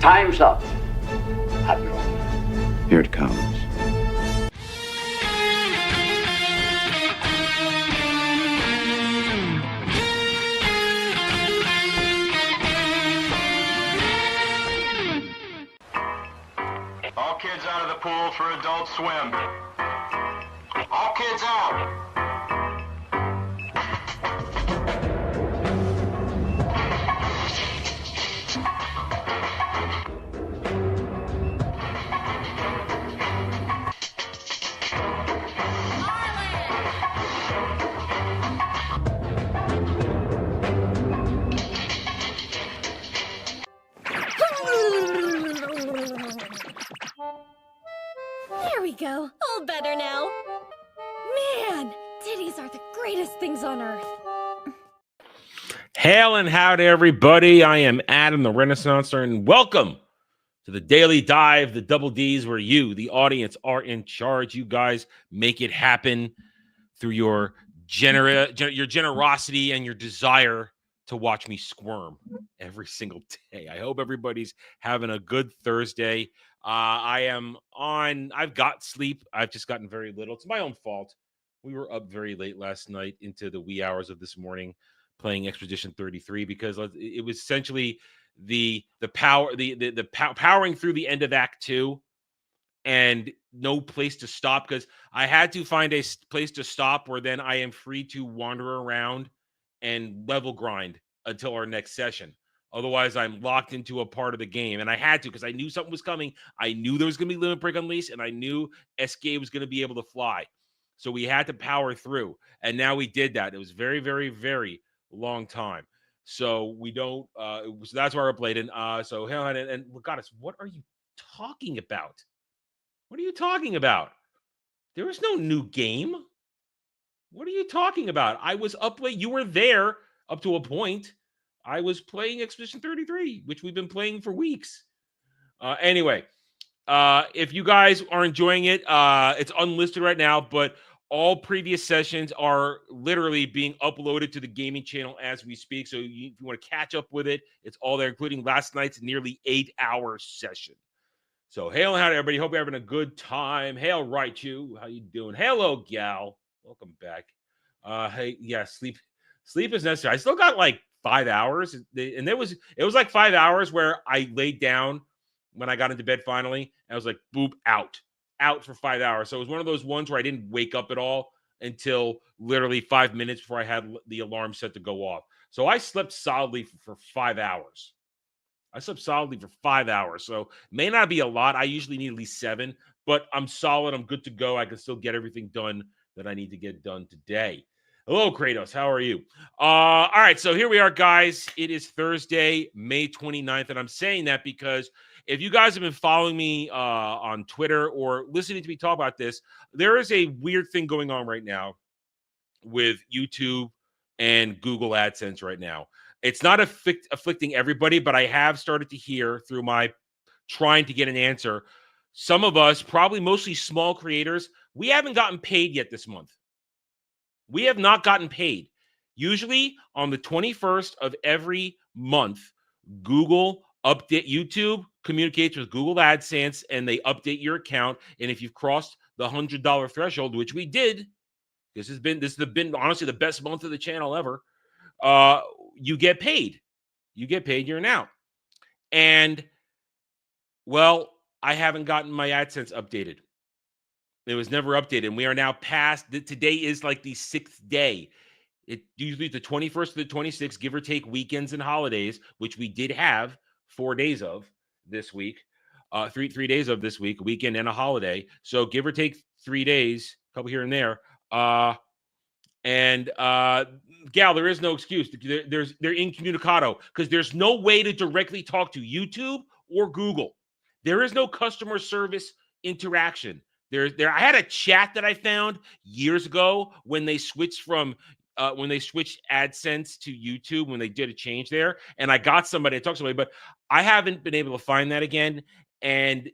Time's up, Admiral. Here it comes. All kids out of the pool for Adult Swim. All kids out. There we go. All better now. Man, titties are the greatest things on earth. Hail and howdy, everybody. I am Adam, the Renaissancer, and welcome to the Daily Dive, the Double Ds, where you, the audience, are in charge. You guys make it happen through your generosity and your desire to watch me squirm every single day. I hope everybody's having a good Thursday. I've got sleep. I've just gotten very little. It's my own fault. We were up very late last night into the wee hours of this morning playing Expedition 33 because it was essentially the powering through the end of Act 2 and no place to stop, because I had to find a place to stop where then I am free to wander around and level grind until our next session. Otherwise, I'm locked into a part of the game, and I had to because I knew something was coming. I knew there was going to be Limit Break Unleashed, and I knew SK was going to be able to fly. So we had to power through, and now we did that. It was very, very, very long time. So we don't. So that's why we're up late. And so hell, and Goddess, what are you talking about? What are you talking about? There is no new game. What are you talking about? I was up late. You were there up to a point. I was playing Expedition 33, which we've been playing for weeks. Anyway, if you guys are enjoying it, it's unlisted right now, but all previous sessions are literally being uploaded to the gaming channel as we speak. So if you want to catch up with it, it's all there, including last night's nearly 8-hour session. So hail and howdy, everybody. Hope you're having a good time. Hail, Raichu. How you doing? Hello, gal. Welcome back. Hey, yeah, sleep is necessary. I still got like 5 hours, and it was like 5 hours where I laid down when I got into bed finally, and I was like, boop, out for 5 hours. So it was one of those ones where I didn't wake up at all until literally 5 minutes before I had the alarm set to go off. So I slept solidly for 5 hours. So may not be a lot. I usually need at least 7, but I'm solid. I'm good to go. I can still get everything done that I need to get done today. Hello, Kratos. How are you? All right, so here we are, guys. It is Thursday, May 29th, and I'm saying that because if you guys have been following me on Twitter or listening to me talk about this, there is a weird thing going on right now with YouTube and Google AdSense right now. It's not afflicting everybody, but I have started to hear through my trying to get an answer, some of us, probably mostly small creators, we haven't gotten paid yet this month. We have not gotten paid. Usually on the 21st of every month, YouTube communicates with Google AdSense and they update your account. And if you've crossed the $100 threshold, which we did, this has been honestly the best month of the channel ever. You get paid. You get paid. You're out. And well, I haven't gotten my AdSense updated. It was never updated. And we are now past. Today is like the 6th day. It usually the 21st to the 26th, give or take weekends and holidays, which we did have 4 days of this week, three days of this week, weekend and a holiday. So give or take 3 days, a couple here and there. Gal, there is no excuse. They're incommunicado because there's no way to directly talk to YouTube or Google. There is no customer service interaction. I had a chat that I found years ago when they switched from AdSense to YouTube, when they did a change there, and I got somebody, I talked to somebody, but I haven't been able to find that again. And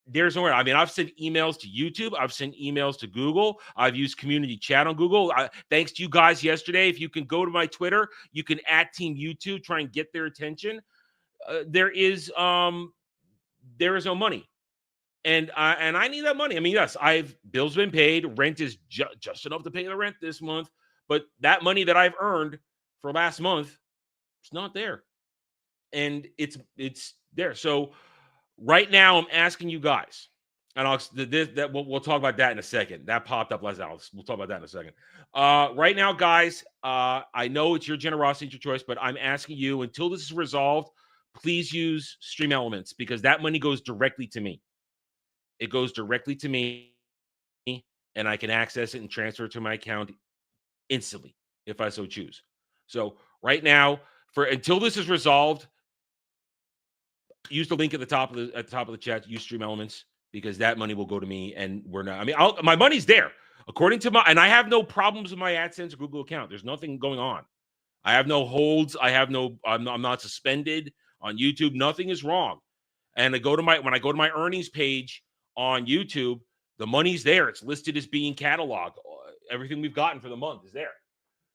there's nowhere. I mean, I've sent emails to YouTube. I've sent emails to Google. I've used community chat on Google. Thanks to you guys yesterday. If you can go to my Twitter, you can @Team YouTube, try and get their attention. There is there is no money. And I need that money. I mean, yes, bills been paid. Rent is just enough to pay the rent this month. But that money that I've earned for last month, it's not there. And it's there. So right now I'm asking you guys, and we'll talk about that in a second. That popped up last hour. We'll talk about that in a second. Right now, guys, I know it's your generosity, it's your choice, but I'm asking you, until this is resolved, please use Stream Elements, because that money goes directly to me. It goes directly to me, and I can access it and transfer it to my account instantly if I so choose. So right now, until this is resolved, use the link at the top of the chat. Use Stream Elements, because that money will go to me, and we're not. I mean, my money's there according to and I have no problems with my AdSense or Google account. There's nothing going on. I have no holds. I'm not suspended on YouTube. Nothing is wrong. And when I go to my earnings page on YouTube, the money's there. It's listed as being cataloged. Everything we've gotten for the month is there.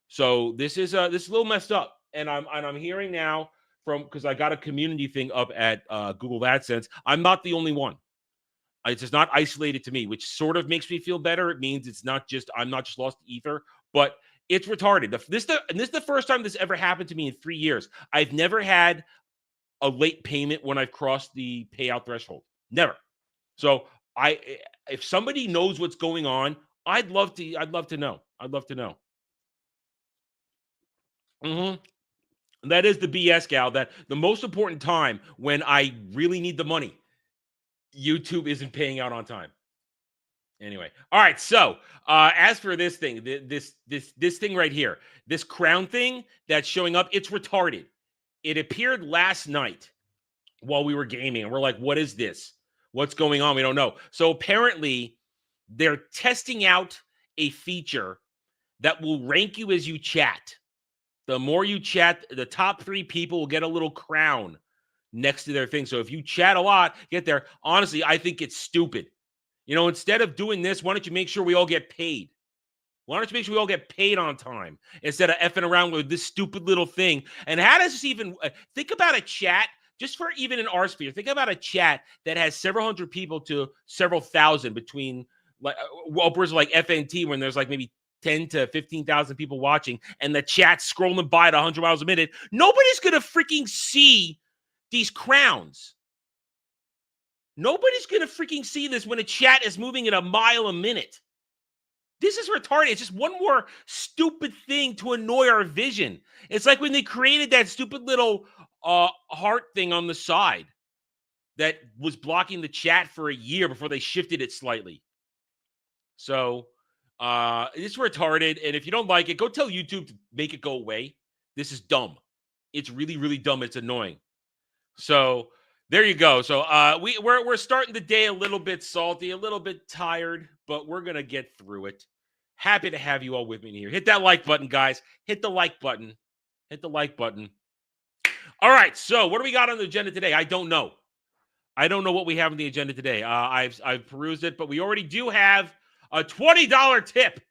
So this is a little messed up. And I'm hearing now because I got a community thing up at Google AdSense. I'm not the only one. It's just not isolated to me, which sort of makes me feel better. It means I'm not just lost to ether, but it's retarded. This is the first time this ever happened to me in 3 years. I've never had a late payment when I've crossed the payout threshold. Never. So if somebody knows what's going on, I'd love to know. I'd love to know. That is the BS, gal. That the most important time when I really need the money, YouTube isn't paying out on time. Anyway, all right. So as for this thing, this thing right here, this crown thing that's showing up, it's retarded. It appeared last night while we were gaming, and we're like, what is this? What's going on? We don't know. So apparently they're testing out a feature that will rank you as you chat. The more you chat, the top 3 people will get a little crown next to their thing. So if you chat a lot, get there. Honestly, I think it's stupid. Instead of doing this, why don't you make sure we all get paid? Why don't you make sure we all get paid on time instead of effing around with this stupid little thing? And how does this even think about a chat, just for even in our sphere? Think about a chat that has several hundred people to several thousand, between like upwards of like FNT, when there's like maybe 10 to 15,000 people watching, and the chat scrolling by at 100 miles a minute. Nobody's going to freaking see these crowns. Nobody's going to freaking see this when a chat is moving at a mile a minute. This is retarded. It's just one more stupid thing to annoy our vision. It's like when they created that stupid little heart thing on the side that was blocking the chat for a year before they shifted it slightly. So it's retarded. And if you don't like it, go tell YouTube to make it go away. This is dumb. It's really, really dumb. It's annoying. So there you go. So we're starting the day a little bit salty, a little bit tired, but we're gonna get through it. Happy to have you all with me here. Hit that like button, guys. Hit the like button. Hit the like button. All right. So what do we got on the agenda today? I don't know. I don't know what we have on the agenda today. I've perused it, but we already do have a $20 tip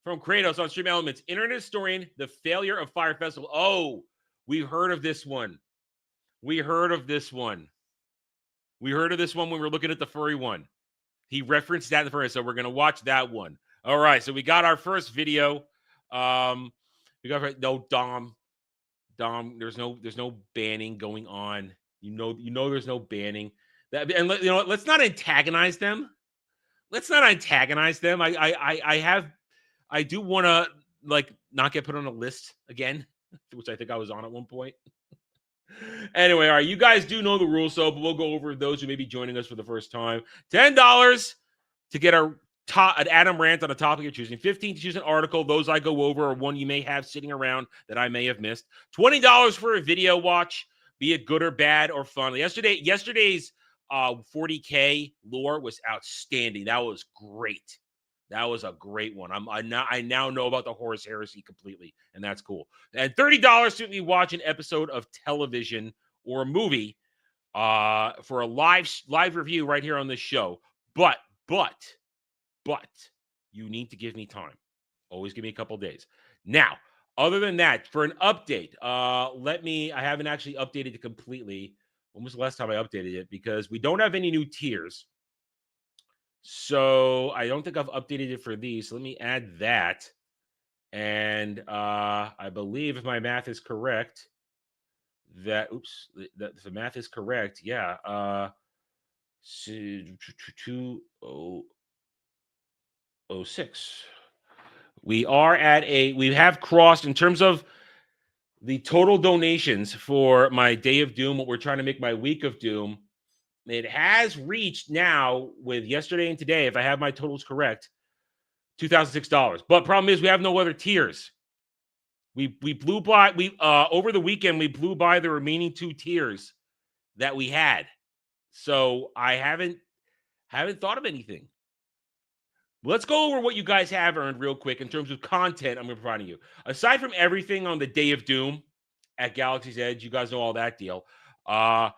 from Kratos on Stream Elements. Internet historian, the failure of Fire Festival. Oh, we heard of this one. We heard of this one. We heard of this one when we were looking at the furry one. He referenced that in the furry, so we're going to watch that one. All right, so we got our first video. We got no Dom. There's no banning going on. You know there's no banning. Let's not antagonize them. Let's not antagonize them. I do want to not get put on a list again, which I think I was on at one point. Anyway, all right, you guys do know the rules, but we'll go over those who may be joining us for the first time. $10 to get an Adam rant on a topic you're choosing. $15 to choose an article. Those I go over, or one you may have sitting around that I may have missed. $20 for a video watch, be it good or bad or fun. Yesterday's 40K lore was outstanding. That was great. That was a great one. I now know about the Horus Heresy completely, and that's cool. And $30 to watch an episode of television or a movie for a live review right here on this show. But you need to give me time. Always give me a couple days. Now, other than that, for an update, I haven't actually updated it completely. When was the last time I updated it? Because we don't have any new tiers. So I don't think I've updated it for these. So let me add that. And I believe if my math is correct, that if the math is correct, yeah. 2006. We have crossed in terms of the total donations for my Day of Doom, what we're trying to make my Week of Doom. It has reached now with yesterday and today, if I have my totals correct, $2,006. But problem is we have no other tiers. We blew by over the weekend we blew by the remaining 2 tiers that we had. So I haven't thought of anything. Let's go over what you guys have earned real quick in terms of content I'm providing you. Aside from everything on the Day of Doom at Galaxy's Edge, you guys know all that deal. I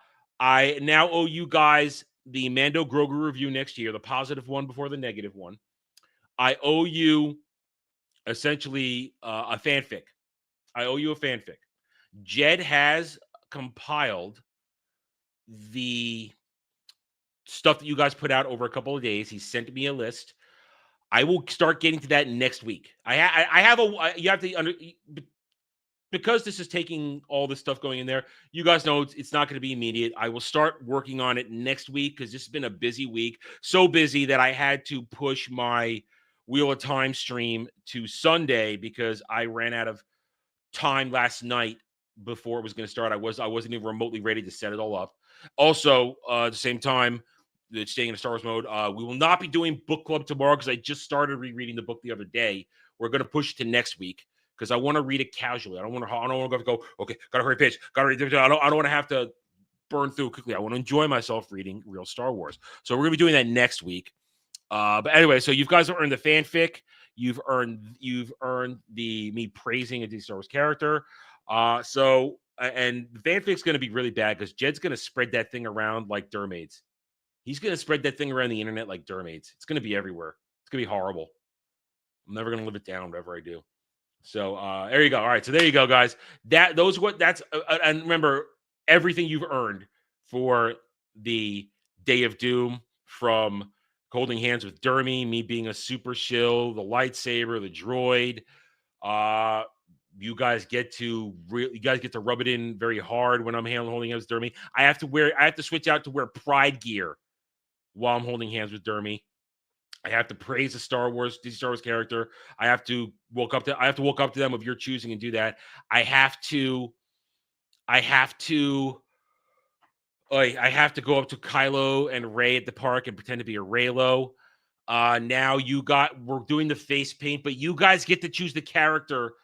now owe you guys the Mando Grogu review next year, the positive one before the negative one. I owe you essentially a fanfic. I owe you a fanfic. Jed has compiled the stuff that you guys put out over a couple of days. He sent me a list. I will start getting to that next week. You have to because this is taking all this stuff going in there. You guys know it's not going to be immediate. I will start working on it next week because this has been a busy week. So busy that I had to push my Wheel of Time stream to Sunday because I ran out of time last night before it was going to start. I wasn't even remotely ready to set it all up. Also, at the same time, staying in a Star Wars mode, we will not be doing book club tomorrow because I just started rereading the book the other day. We're going to push it to next week because I want to read it casually. I don't want to go, okay, gotta hurry pitch, gotta read. I don't want to have to burn through quickly. I want to enjoy myself reading real Star Wars. So we're going to be doing that next week. But anyway, so you guys have earned the fanfic. You've earned me praising a Star Wars character. And the fanfic's going to be really bad because Jed's going to spread that thing around like Dermaids. He's going to spread that thing around the internet like Dermaids. It's going to be everywhere. It's going to be horrible. I'm never going to live it down, whatever I do. So there you go. All right, so there you go, guys. And remember everything you've earned for the Day of Doom, from holding hands with Dermy, me being a super shill, the lightsaber, the droid. You guys get to rub it in very hard when I'm holding hands with Dermy. I have to switch out to wear Pride gear while I'm holding hands with Dermy. I have to praise the Star Wars character. I have to walk up to them of your choosing and do that. I have to go up to Kylo and Rey at the park and pretend to be a Reylo. Now we're doing the face paint, but you guys get to choose the character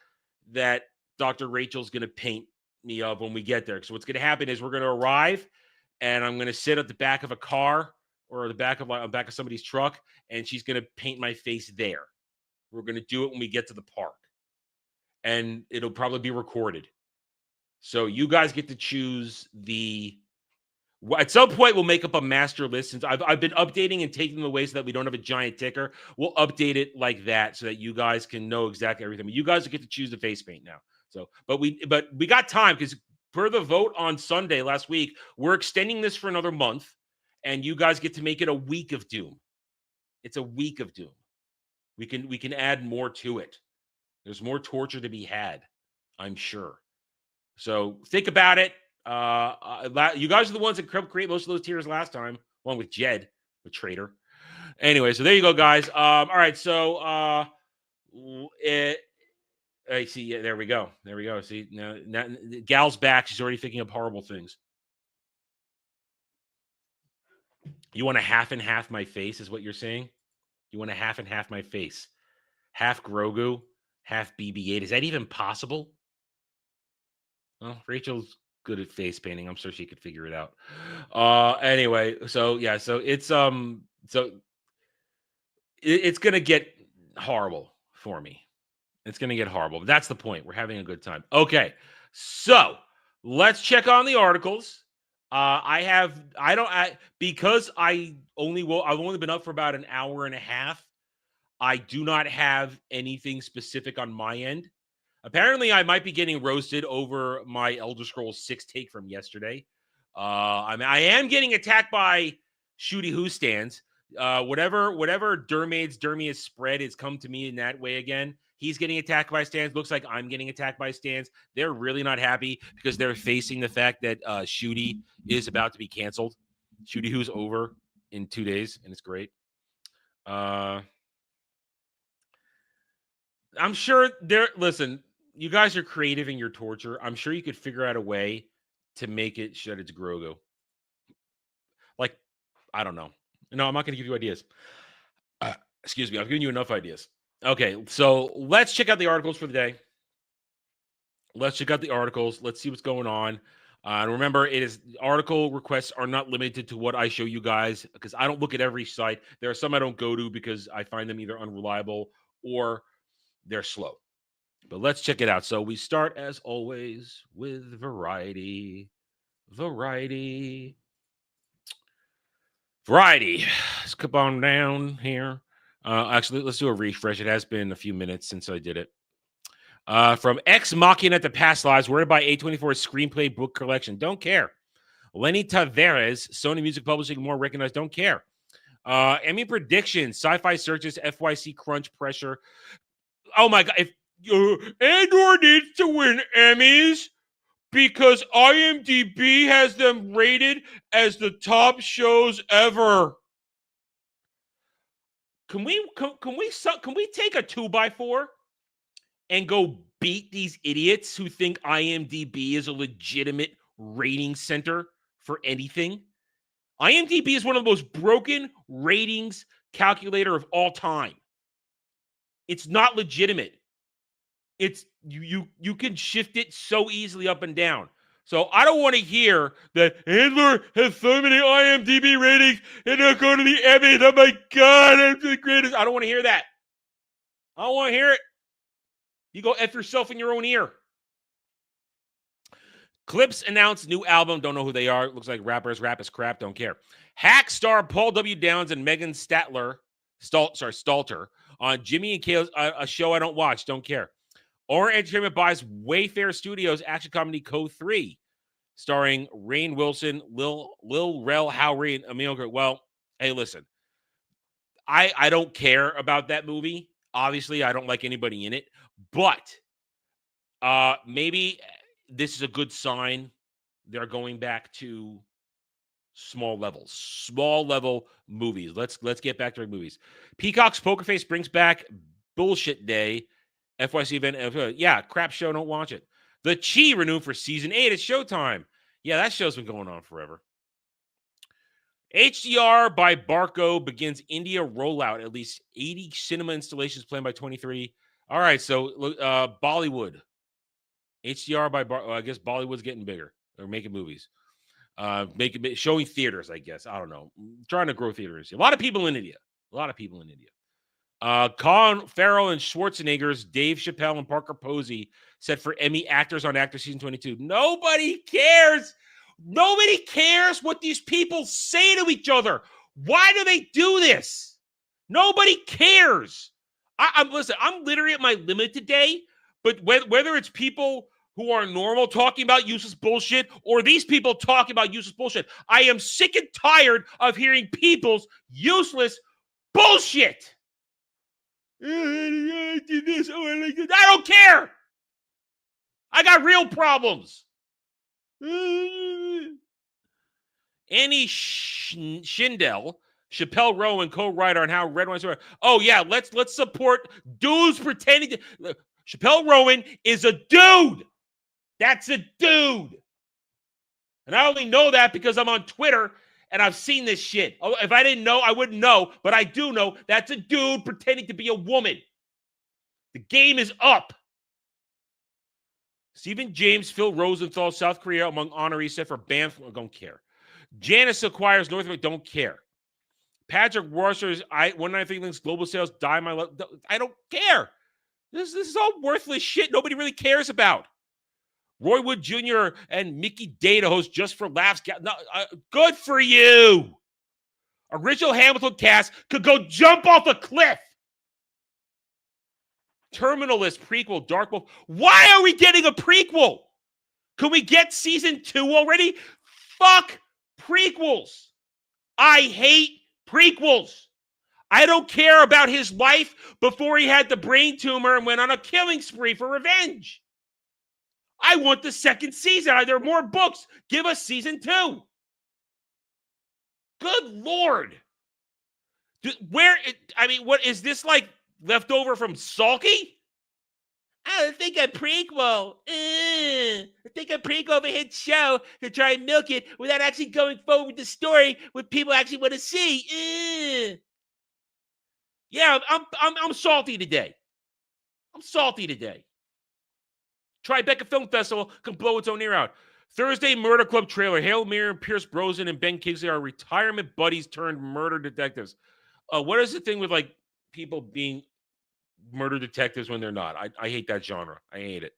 that Dr. Rachel's going to paint me of when we get there. So what's going to happen is we're going to arrive and I'm going to sit at the back of a car or the back of somebody's truck, and she's going to paint my face there. We're going to do it when we get to the park, and it'll probably be recorded. So you guys get to choose at some point, we'll make up a master list. Since I've been updating and taking them away so that we don't have a giant ticker. We'll update it like that so that you guys can know exactly everything. But you guys get to choose the face paint now. So, but we got time because per the vote on Sunday last week, we're extending this for another month, and you guys get to make it a week of Doom. It's a week of Doom. We can add more to it. There's more torture to be had, I'm sure. So think about it. You guys are the ones that create most of those tiers last time, along with Jed, the traitor. Anyway, so there you go, guys. All right, so I see. Yeah, there we go. See, now Gal's back. She's already thinking of horrible things. You want to half and half my face, is what you're saying? You want to half and half my face? Half Grogu, half BB-8. Is that even possible? Well, Rachel's good at face painting. I'm sure she could figure it out. Anyway, so yeah, so it's it's gonna get horrible for me. It's gonna get horrible. But that's the point. We're having a good time. Okay, so let's check on the articles. I've only been up for about an hour and a half. I do not have anything specific on my end. Apparently, I might be getting roasted over my Elder Scrolls 6 take from yesterday. I am getting attacked by Shooty Who stands. Whatever Dermaid's spread has come to me in that way again. He's getting attacked by stands. Looks like I'm getting attacked by stands. They're really not happy because they're facing the fact that Shooty is about to be canceled. Shooty Who's over in 2 days, and it's great. I'm sure listen, you guys are creative in your torture. I'm sure you could figure out a way to make it shut its Grogu. Like, I don't know. No, I'm not going to give you ideas. Excuse me. I've given you enough ideas. Okay, so let's check out the articles for the day. Let's check out the articles. Let's see what's going on. And remember, article requests are not limited to what I show you guys because I don't look at every site. There are some I don't go to because I find them either unreliable or they're slow. But let's check it out. So we start, as always, with Variety. Variety. Let's come on down here. Actually, let's do a refresh. It has been a few minutes since I did it. From Ex Machina at the Past Lives, worded by A24's screenplay book collection. Don't care. Lenny Taveras, Sony Music Publishing, more recognized. Don't care. Emmy predictions, sci-fi searches, FYC crunch pressure. Oh my God. If Andor needs to win Emmys because IMDb has them rated as the top shows ever. Can we take a 2x4 and go beat these idiots who think IMDb is a legitimate rating center for anything? IMDb is one of the most broken ratings calculator of all time. It's not legitimate. It's you can shift it so easily up and down. So I don't want to hear that Andor has so many IMDb ratings and they're going to the Emmys. Oh my God, I'm the greatest. I don't want to hear that. I don't want to hear it. You go F yourself in your own ear. Clips announced new album. Don't know who they are. Looks like rappers. Rap is crap. Don't care. Hack star Paul W. Downs and Megan Stalter on Jimmy and Kale's a show I don't watch. Don't care. Or Entertainment buys Wayfair Studios action comedy Code 3, starring Rainn Wilson, Lil Rel Howery, and Emil Gert. Well, hey, listen. I don't care about that movie. Obviously, I don't like anybody in it. But maybe this is a good sign. They're going back to small level movies. Let's get back to movies. Peacock's Poker Face brings back Bullshit Day. FYC event. Yeah, crap show. Don't watch it. The Chi renewed for season 8 at Showtime. Yeah, that show's been going on forever. HDR by Barco begins India rollout. At least 80 cinema installations planned by 23. All right, so Bollywood. HDR by Barco. I guess Bollywood's getting bigger. They're making movies. Showing theaters, I guess. I don't know. Trying to grow theaters. A lot of people in India. Colin Farrell and Schwarzenegger's Dave Chappelle and Parker Posey set for Emmy Actors on Actor Season 22. Nobody cares. Nobody cares what these people say to each other. Why do they do this? Nobody cares. Listen, I'm literally at my limit today, but whether it's people who are normal talking about useless bullshit or these people talking about useless bullshit, I am sick and tired of hearing people's useless bullshit. I did this. Oh, I like this. I don't care. I got real problems. Annie Schindel, Chappelle Rowan, co-writer on how Red Wines are. Oh yeah, let's support dudes pretending to. Chappelle Rowan is a dude. That's a dude. And I only know that because I'm on Twitter and I've seen this shit. Oh, if I didn't know, I wouldn't know. But I do know that's a dude pretending to be a woman. The game is up. Stephen James, Phil Rosenthal, South Korea among honorees set for Banff. Don't care. Janice acquires North America. Don't care. Patrick Wasser's 193 links global sales. Die my love. I don't care. This is all worthless shit nobody really cares about. Roy Wood Jr. and Mickey Day to host Just for Laughs. Good for you. Original Hamilton cast could go jump off a cliff. Terminalist prequel, Dark Wolf. Why are we getting a prequel? Can we get season 2 already? Fuck prequels. I hate prequels. I don't care about his life before he had the brain tumor and went on a killing spree for revenge. I want the second season. There are more books. Give us season 2. Good Lord. What is this, like left over from Salky? I think a prequel. I think a prequel of a hit show to try and milk it without actually going forward with the story what people actually want to see. Yeah, I'm salty today. I'm salty today. Tribeca Film Festival can blow its own ear out. Thursday Murder Club trailer. Hale Mirren, Pierce Brosnan, and Ben Kingsley are retirement buddies turned murder detectives. What is the thing with like people being murder detectives when they're not? I hate that genre. I hate it.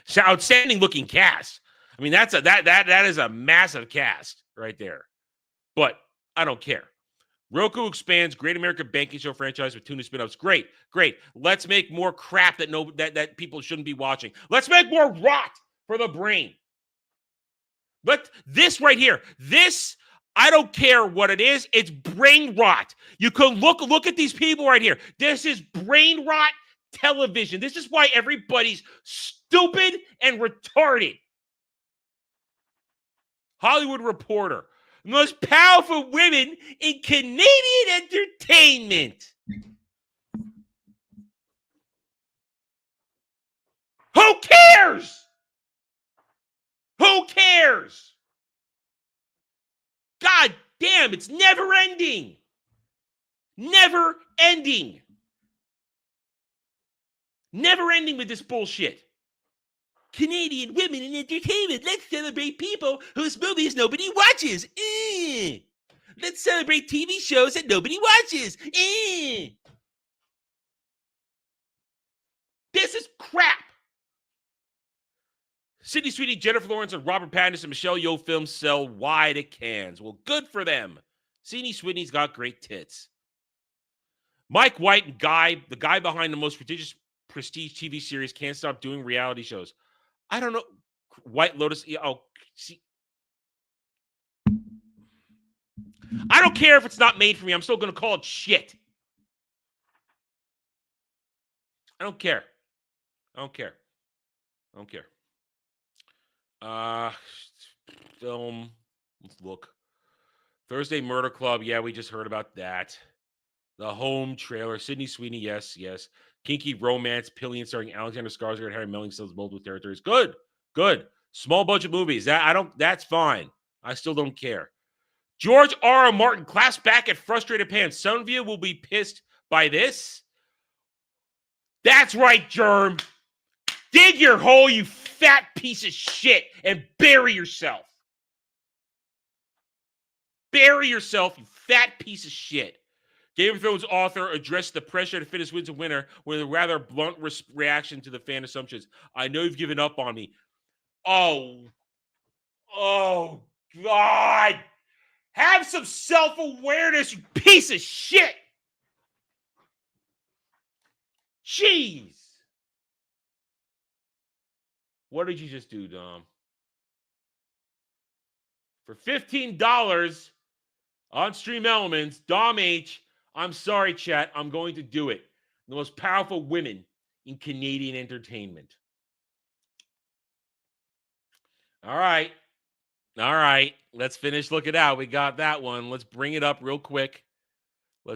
So outstanding looking cast. I mean, that is a massive cast right there. But I don't care. Roku expands Great American Banking Show franchise with 2 new spin-offs. Great. Let's make more crap that people shouldn't be watching. Let's make more rot for the brain. But this right here, I don't care what it is. It's brain rot. You can look at these people right here. This is brain rot television. This is why everybody's stupid and retarded. Hollywood Reporter. Most powerful women in Canadian entertainment. Who cares? Who cares? God damn, it's never ending. Never ending. Never ending with this bullshit. Canadian women in entertainment. Let's celebrate people whose movies nobody watches. Let's celebrate TV shows that nobody watches. This is crap. Sydney Sweeney, Jennifer Lawrence, and Robert Pattinson and Michelle Yeoh films sell wide at Cannes. Well, good for them. Sydney Sweeney's got great tits. Mike White and the guy behind the most prestigious TV series, can't stop doing reality shows. I don't know. White Lotus. See. I don't care if it's not made for me. I'm still going to call it shit. I don't care. Film. Let's look. Thursday Murder Club. Yeah, we just heard about that. The Home trailer. Sydney Sweeney. Yes. Kinky Romance. Pillion starring Alexander Skarsgård and Harry Melling sells multiple territories. Good. Small budget movies. That's fine. I still don't care. George R. R. Martin claps back at frustrated fans. Some of you will be pissed by this. That's right, Germ. Dig your hole, you fat piece of shit, and bury yourself. Bury yourself, you fat piece of shit. Game of Thrones author addressed the pressure to finish wins a winner with a rather blunt reaction to the fan assumptions. I know you've given up on me. Oh, God. Have some self-awareness, you piece of shit. Jeez. What did you just do, Dom? For $15 on Stream Elements, Dom H., I'm sorry, chat. I'm going to do it. The most powerful women in Canadian entertainment. All right. Let's finish looking out. We got that one. Let's bring it up real quick. So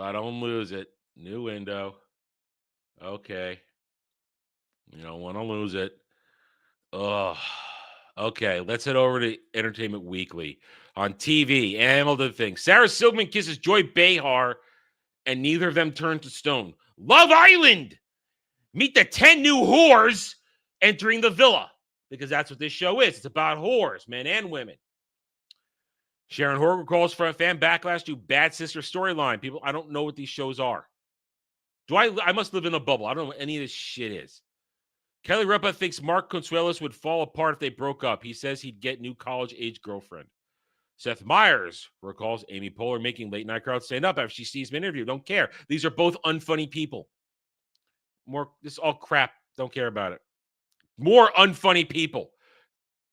I don't lose it. New window. Okay. You don't want to lose it. Okay, let's head over to Entertainment Weekly. On TV, Hamilton things. Sarah Silverman kisses Joy Behar, and neither of them turn to stone. Love Island! Meet the 10 new whores entering the villa, because that's what this show is. It's about whores, men and women. Sharon Horgan calls for a fan backlash to Bad Sister storyline. People, I don't know what these shows are. I must live in a bubble. I don't know what any of this shit is. Kelly Ripa thinks Mark Consuelos would fall apart if they broke up. He says he'd get new college-age girlfriend. Seth Meyers recalls Amy Poehler making late-night crowd stand up after she sees him interview. Don't care. These are both unfunny people. This is all crap. Don't care about it. More unfunny people.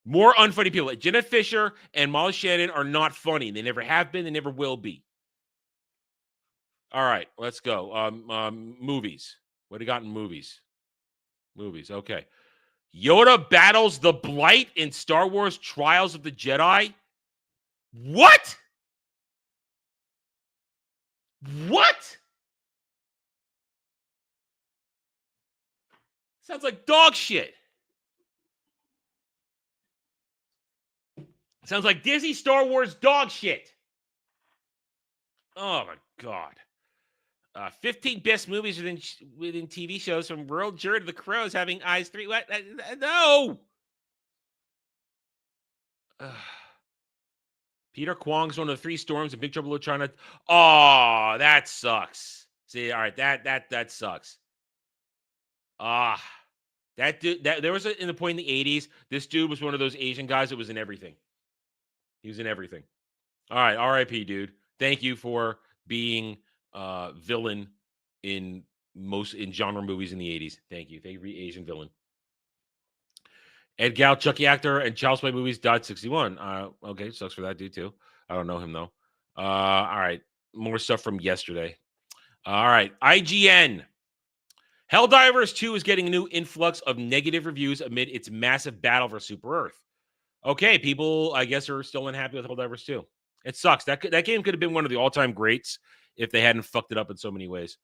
More unfunny people. Like Jenna Fisher and Molly Shannon are not funny. They never have been. They never will be. All right, let's go. Movies. What do you got in movies? Movies. Okay. Yoda battles the Blight in Star Wars Trials of the Jedi. What? What? Sounds like dog shit. Sounds like Disney Star Wars dog shit. Oh my God. 15 best movies within TV shows from World Jury to The Crows having eyes 3. What? No. Peter Kwong's one of the 3 storms in Big Trouble in Little China. Oh, that sucks. See, all right, that sucks. That dude, there was in the point in the 80s, this dude was one of those Asian guys that was in everything. He was in everything. All right, R.I.P. dude. Thank you for being villain in genre movies in the 80s. Thank you. Thank you for the Asian villain. Ed Gal, Chucky actor, and Child's Play movies died 61. Okay, sucks for that dude too. I don't know him though. All right, more stuff from yesterday. All right, IGN. Helldivers 2 is getting a new influx of negative reviews amid its massive battle for Super Earth. Okay, people, I guess, are still unhappy with Helldivers 2. It sucks. That game could have been one of the all-time greats if they hadn't fucked it up in so many ways.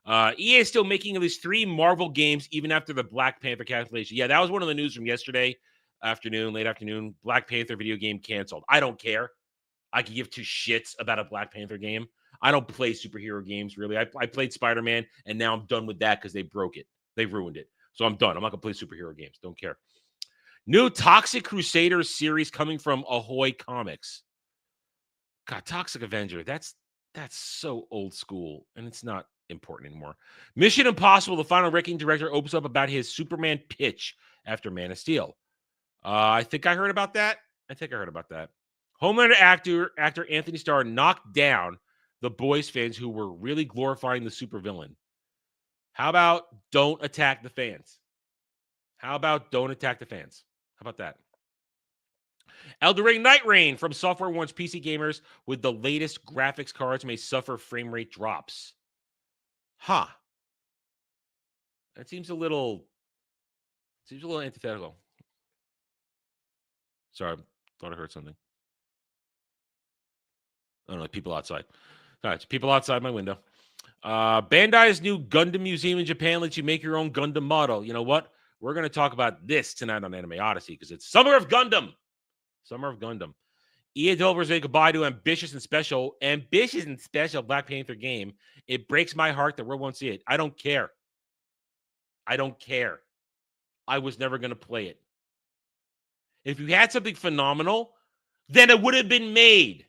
EA is still making at least 3 Marvel games even after the Black Panther cancellation. Yeah, that was one of the news from yesterday afternoon, late afternoon. Black Panther video game canceled. I don't care. I could give 2 shits about a Black Panther game. I don't play superhero games, really. I played Spider-Man, and now I'm done with that because they broke it. They ruined it. So I'm done. I'm not going to play superhero games. Don't care. New Toxic Crusaders series coming from Ahoy Comics. God, Toxic Avenger. That's so old school, and it's not important anymore. Mission Impossible, the final Wrecking director, opens up about his Superman pitch after Man of Steel. I think I heard about that. Homelander actor Anthony Starr knocked down the Boys fans who were really glorifying the supervillain. How about don't attack the fans? How about that? Elden Ring Night Rain from Software warns PC gamers with the latest graphics cards may suffer frame rate drops. Huh. That seems a little antithetical. Sorry, I thought I heard something. I don't know, people outside. All right, it's people outside my window. Bandai's new Gundam museum in Japan lets you make your own Gundam model. You know what? We're going to talk about this tonight on Anime Odyssey because it's Summer of Gundam. EA developers say goodbye to ambitious and special Black Panther game. It breaks my heart that we won't see it. I don't care. I was never going to play it. If you had something phenomenal, then it would have been made.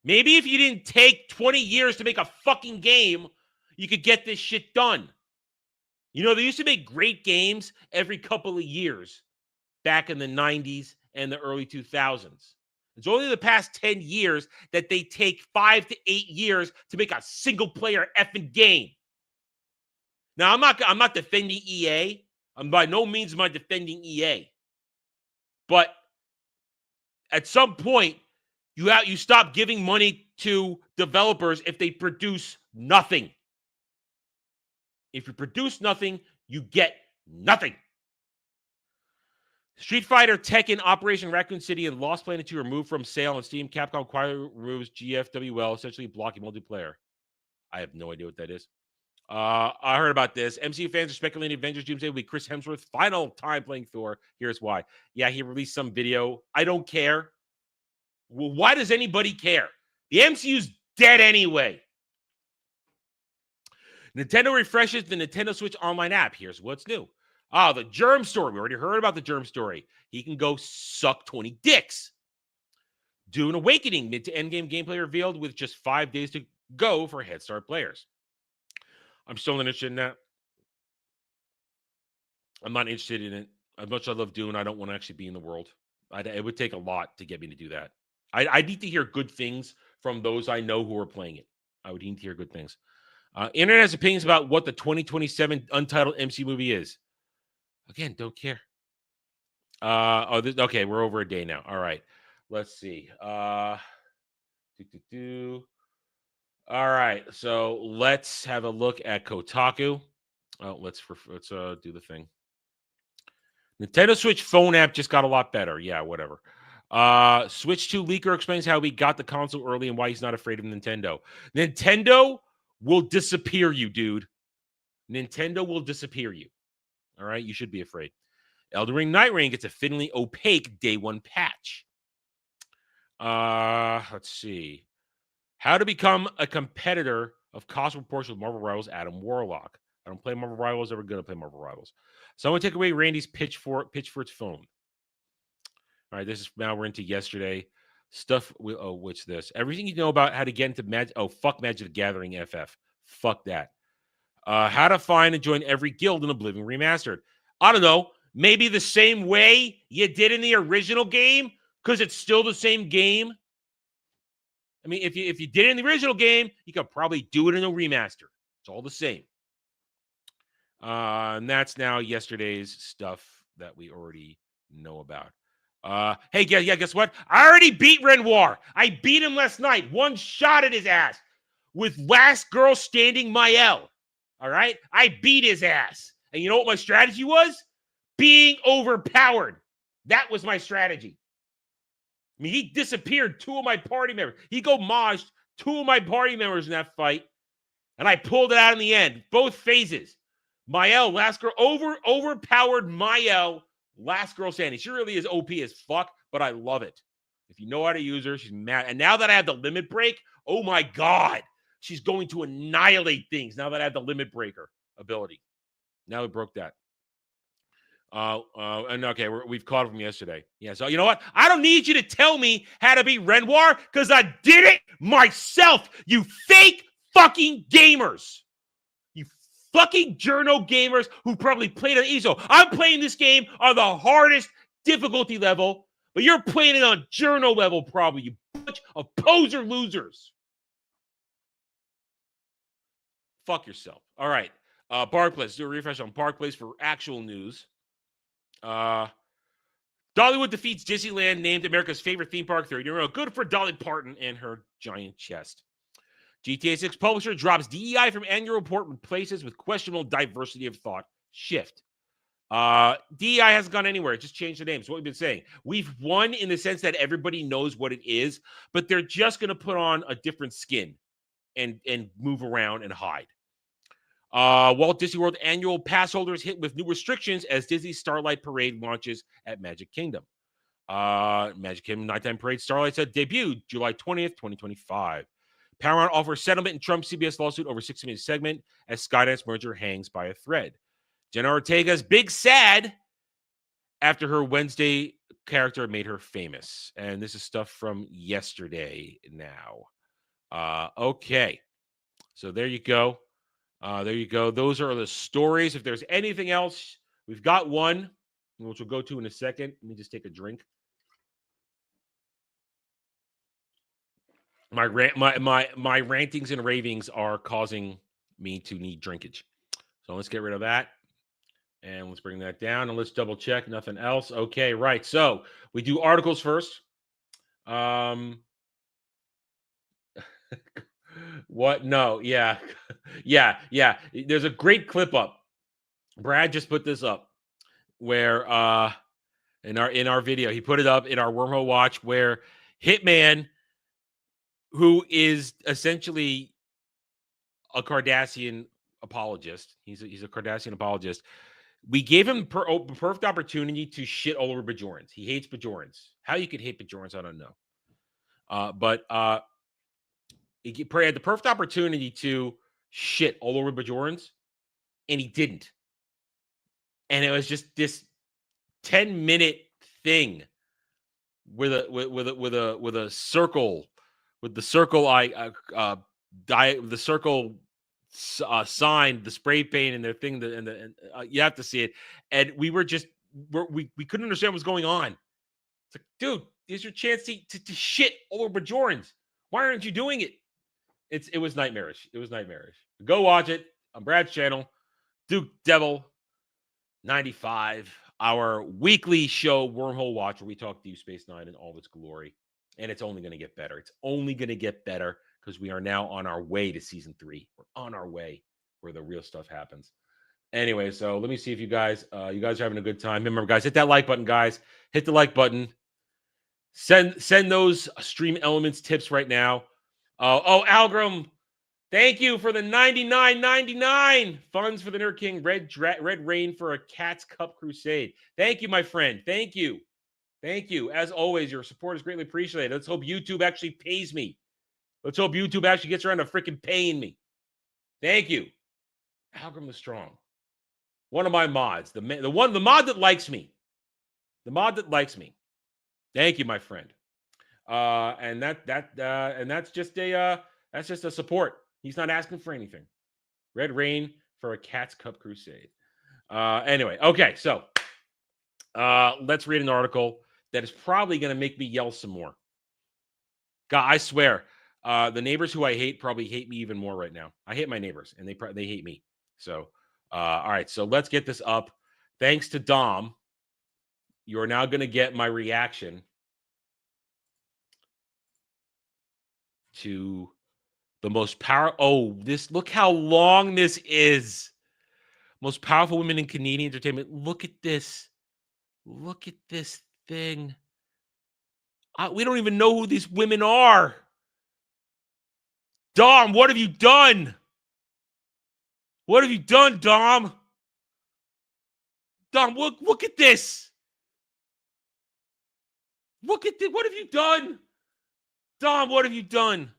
Maybe if you didn't take 20 years to make a fucking game, you could get this shit done. You know, they used to make great games every couple of years back in the 90s and the early 2000s. It's only the past 10 years that they take 5 to 8 years to make a single-player effing game. Now, I'm not defending EA. I'm by no means am I defending EA. But at some point, you stop giving money to developers if they produce nothing. If you produce nothing, you get nothing. Street Fighter, Tekken, Operation Raccoon City, and Lost Planet 2 removed from sale on Steam. Capcom quietly removes GFWL, essentially blocking multiplayer. I have no idea what that is. I heard about this. MCU fans are speculating Avengers Doomsday will be Chris Hemsworth's final time playing Thor. Here's why. Yeah, he released some video. I don't care. Well, why does anybody care? The MCU's dead anyway. Nintendo refreshes the Nintendo Switch Online app. Here's what's new. The Germ story. We already heard about the Germ story. He can go suck 20 dicks. Dune Awakening. Mid to endgame gameplay revealed with just 5 days to go for Head Start players. I'm still not interested in that. I'm not interested in it. As much as I love Dune, I don't want to actually be in the world. It would take a lot to get me to do that. I need to hear good things from those I know who are playing it. I would need to hear good things. Internet has opinions about what the 2027 Untitled MC movie is. Again, don't care. Okay, we're over a day now. All right. Let's see. All right. So let's have a look at Kotaku. Oh, let's do the thing. Nintendo Switch phone app just got a lot better. Yeah, whatever. Switch 2 leaker explains how he got the console early and why he's not afraid of Nintendo. Nintendo will disappear you, dude. Nintendo will disappear you. All right, you should be afraid. Elden Ring Night Rain gets a fittingly opaque day one patch. Let's see. How to become a competitor of cost proportion with Marvel Rivals, Adam Warlock. I don't play Marvel Rivals, ever gonna play Marvel Rivals. Someone take away Randy's pitch for its phone. All right, this is now we're into yesterday. Stuff. What's this? Everything you know about how to get into Magic. Oh, fuck Magic the Gathering FF. Fuck that. How to find and join every guild in Oblivion Remastered. I don't know. Maybe the same way you did in the original game, because it's still the same game. I mean, if you did it in the original game, you could probably do it in a remaster. It's all the same. And that's now yesterday's stuff that we already know about. Hey, guess what? I already beat Renoir. I beat him last night. One shot at his ass with Last Girl Standing Mael. All right? I beat his ass. And you know what my strategy was? Being overpowered. That was my strategy. I mean, he disappeared 2 of my party members. He go-moshed 2 of my party members in that fight. And I pulled it out in the end. Both phases. Mael, Last Girl, overpowered Mael, Last Girl Standing. She really is OP as fuck, but I love it. If you know how to use her, she's mad. And now that I have the limit break, oh my God, she's going to annihilate things now that I have the limit breaker ability. Now we broke that. And okay, we've caught from yesterday. Yeah, so you know what? I don't need you to tell me how to beat Renoir because I did it myself, you fake fucking gamers. You fucking journo gamers who probably played on ESO. I'm playing this game on the hardest difficulty level, but you're playing it on journo level probably, you bunch of poser losers. Fuck yourself. All right. Barclays. Do a refresh on Barclays for actual news. Dollywood defeats Disneyland, named America's favorite theme park 30 in a row. Good for Dolly Parton and her giant chest. GTA 6 publisher drops DEI from annual report, replaces with questionable diversity of thought shift. DEI hasn't gone anywhere. It just changed the name. So what we've been saying. We've won in the sense that everybody knows what it is, but they're just going to put on a different skin and move around and hide. Walt Disney World annual pass holders hit with new restrictions as Disney's Starlight Parade launches at Magic Kingdom. Magic Kingdom Nighttime Parade Starlight set debuted July 20th, 2025. Paramount offers settlement in Trump's CBS lawsuit over 60-minute segment as Skydance merger hangs by a thread. Jenna Ortega's big sad after her Wednesday character made her famous. And this is stuff from yesterday now. Okay. So there you go. Those are the stories. If there's anything else, we've got one, which we'll go to in a second. Let me just take a drink. My rantings and ravings are causing me to need drinkage. So let's get rid of that. And let's bring that down. And let's double check. Nothing else. Okay, right. So we do articles first. What? No. Yeah. Yeah. There's a great clip up. Brad just put this up where in our video, he put it up in our Wormhole Watch where Hitman, who is essentially a Kardashian apologist. He's a Kardashian apologist. We gave him perfect opportunity to shit all over Bajorans. He hates Bajorans. How you could hate Bajorans, I don't know. But he had the perfect opportunity to shit all over Bajorans, and he didn't. And it was just this 10-minute thing with a circle, with the circle the circle sign, the spray paint, and their thing, and you have to see it. And we couldn't understand what's going on. It's like, dude, here's your chance to shit all over Bajorans. Why aren't you doing it? It was nightmarish. It was nightmarish. Go watch it on Brad's channel. Duke Devil 95. our weekly show, Wormhole Watch, where we talk Deep Space Nine in all its glory. And it's only going to get better. It's only going to get better because we are now on our way to season 3. We're on our way where the real stuff happens. Anyway, so let me see if you guys are having a good time. Remember, guys, hit that like button, guys. Hit the like button. Send those Stream Elements tips right now. Algram, thank you for the $99.99 funds for the Nerd King Red Rain for a Cats Cup Crusade. Thank you, my friend. Thank you. Thank you. As always, your support is greatly appreciated. Let's hope YouTube actually pays me. Let's hope YouTube actually gets around to freaking paying me. Thank you. Algram the Strong. One of my mods. The mod that likes me. The mod that likes me. Thank you, my friend. And that's just a support. He's not asking for anything. Red Rain for a Cats Cup Crusade. Anyway, okay, so let's read an article that is probably going to make me yell some more. God, I swear, the neighbors who I hate probably hate me even more right now. I hate my neighbors, and they hate me. So, all right, so let's get this up. Thanks to Dom, you are now going to get my reaction to the most powerful. Oh, look how long this is. Most powerful women in Canadian entertainment. Look at this. Look at this thing. We don't even know who these women are. Dom, what have you done? What have you done, Dom? Dom, look at this. Look at this. What have you done? Dom, what have you done?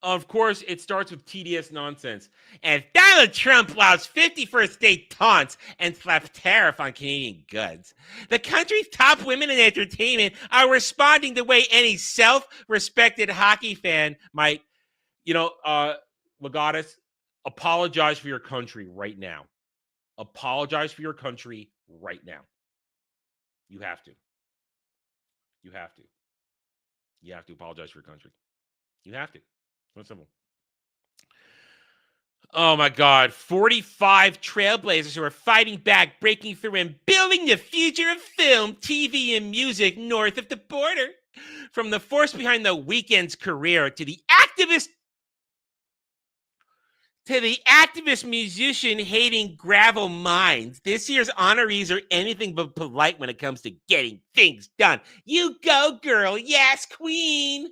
Of course, it starts with TDS nonsense. And Donald Trump allows 51st state taunts and slaps tariff on Canadian goods. The country's top women in entertainment are responding the way any self-respected hockey fan might. Legatus, apologize for your country right now. Apologize for your country right now. You have to. You have to. You have to apologize for your country. You have to. It's simple. Oh my God. 45 trailblazers who are fighting back, breaking through, and building the future of film, TV, and music north of the border. From the force behind The Weeknd's career to the activist musician hating gravel minds, this year's honorees are anything but polite when it comes to getting things done. You go, girl. Yes, queen.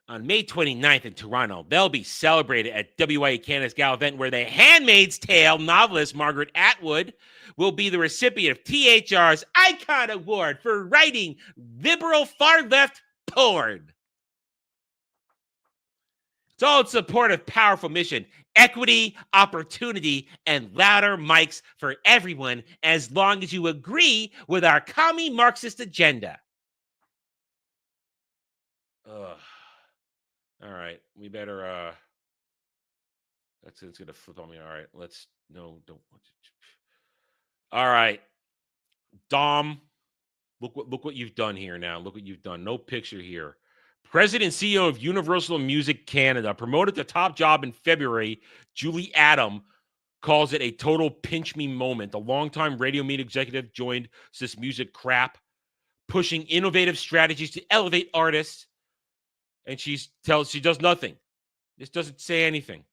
On May 29th in Toronto, they'll be celebrated at WIA Canada's Gala event where The Handmaid's Tale novelist Margaret Atwood will be the recipient of THR's Icon Award for writing liberal far-left porn. It's all in support of powerful mission, equity, opportunity, and louder mics for everyone as long as you agree with our commie Marxist agenda. Ugh. All right, we better, it's going to flip on me. All right, don't. All right, Dom, look what you've done here now. Look what you've done. No picture here. President and CEO of Universal Music Canada, promoted to top job in February, Julie Adam calls it a total pinch me moment. The longtime radio media executive joined this music crap, pushing innovative strategies to elevate artists. And she does nothing. This doesn't say anything.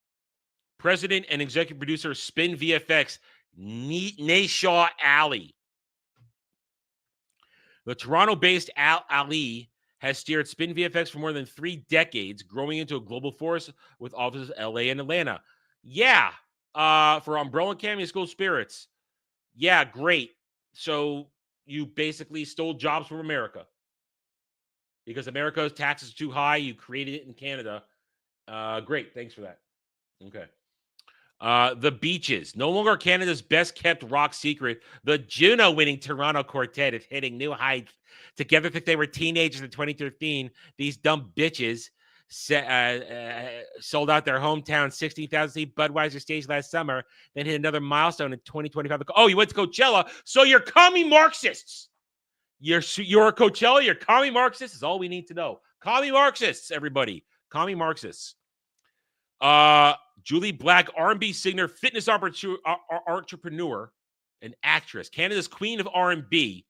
President and executive producer Spin VFX, Nayshaw Ali. The Toronto-based Ali has steered Spin VFX for more than 3 decades, growing into a global force with offices in LA and Atlanta. Yeah, for Umbrella Academy School Spirits. Yeah, great. So you basically stole jobs from America. Because America's taxes are too high, you created it in Canada. Great, thanks for that. Okay. The Beaches, no longer Canada's best-kept rock secret. The Juno-winning Toronto Quartet is hitting new heights. Together since they were teenagers in 2013, these dumb bitches sold out their hometown 16,000-seat Budweiser stage last summer, then hit another milestone in 2025. Oh, you went to Coachella, so you're commie Marxists. You're a Coachella, you're commie Marxists is all we need to know. Commie Marxists, everybody. Commie Marxists. Julie Black, R&B singer, fitness entrepreneur, and actress. Canada's queen of R&B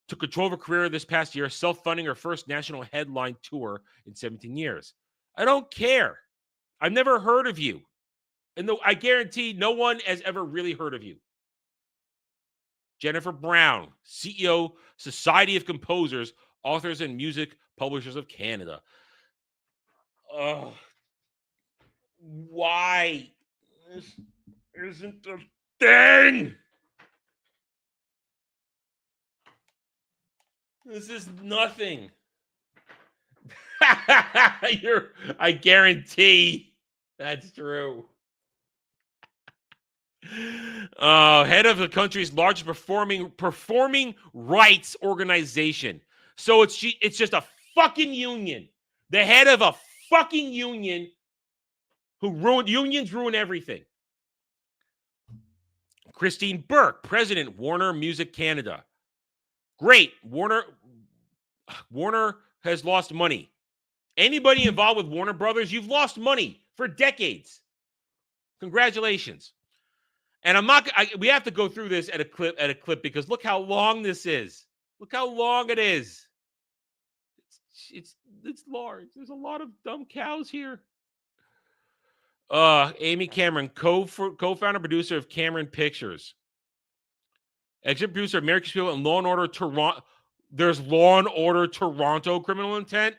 took control of her career this past year, self-funding her first national headline tour in 17 years. I don't care. I've never heard of you. And I guarantee no one has ever really heard of you. Jennifer Brown, CEO, Society of Composers, Authors and Music Publishers of Canada. Why? This isn't a thing. This is nothing. I guarantee that's true. Head of the country's largest performing rights organization. So it's just a fucking union. The head of a fucking union unions ruin everything. Christine Burke, President, Warner Music Canada. Great. Warner has lost money. Anybody involved with Warner Brothers, you've lost money for decades. Congratulations. And we have to go through this at a clip because look how long this is. Look how long it is. It's large. There's a lot of dumb cows here. Amy Cameron, co-founder, producer of Cameron Pictures. Executive producer of American Spirit and Law and Order Toronto. There's Law and Order Toronto Criminal Intent.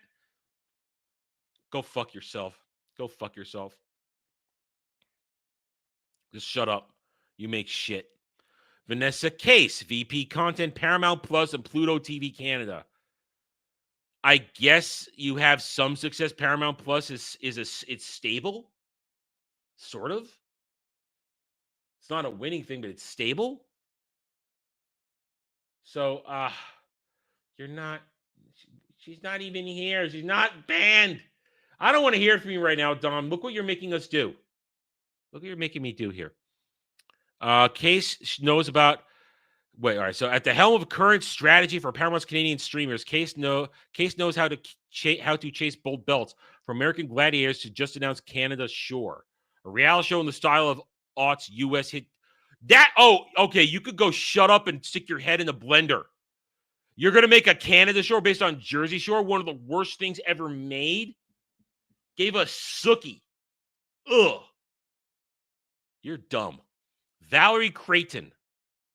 Go fuck yourself. Go fuck yourself. Just shut up. You make shit. Vanessa Case, VP Content, Paramount Plus and Pluto TV Canada. I guess you have some success. Paramount Plus it's stable, sort of. It's not a winning thing, but it's stable. So, you're not. She's not even here. She's not banned. I don't want to hear from you right now, Dom. Look what you're making us do. Look what you're making me do here. Case knows about. Wait, all right. So, at the helm of current strategy for Paramount's Canadian streamers, Case knows how to chase bold belts from American Gladiators to just announced Canada Shore, a reality show in the style of aughts U.S. hit. Okay. You could go shut up and stick your head in the blender. You're gonna make a Canada Shore based on Jersey Shore, one of the worst things ever made. Gave us Sookie. Ugh. You're dumb. Valerie Creighton,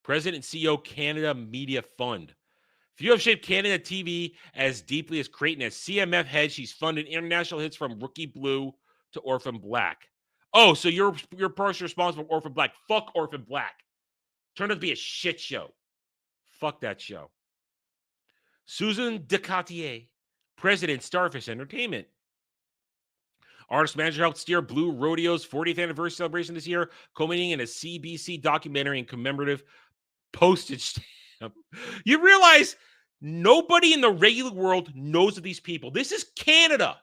President and CEO, Canada Media Fund. If you have shaped Canada TV as deeply as Creighton as CMF head, she's funded international hits from Rookie Blue to Orphan Black. Oh, so you're partially responsible for Orphan Black. Fuck Orphan Black. Turned out to be a shit show. Fuck that show. Susan Decartier, President, Starfish Entertainment. Artist manager helped steer Blue Rodeo's 40th anniversary celebration this year, culminating in a CBC documentary and commemorative postage stamp. You realize nobody in the regular world knows of these people. This is Canada.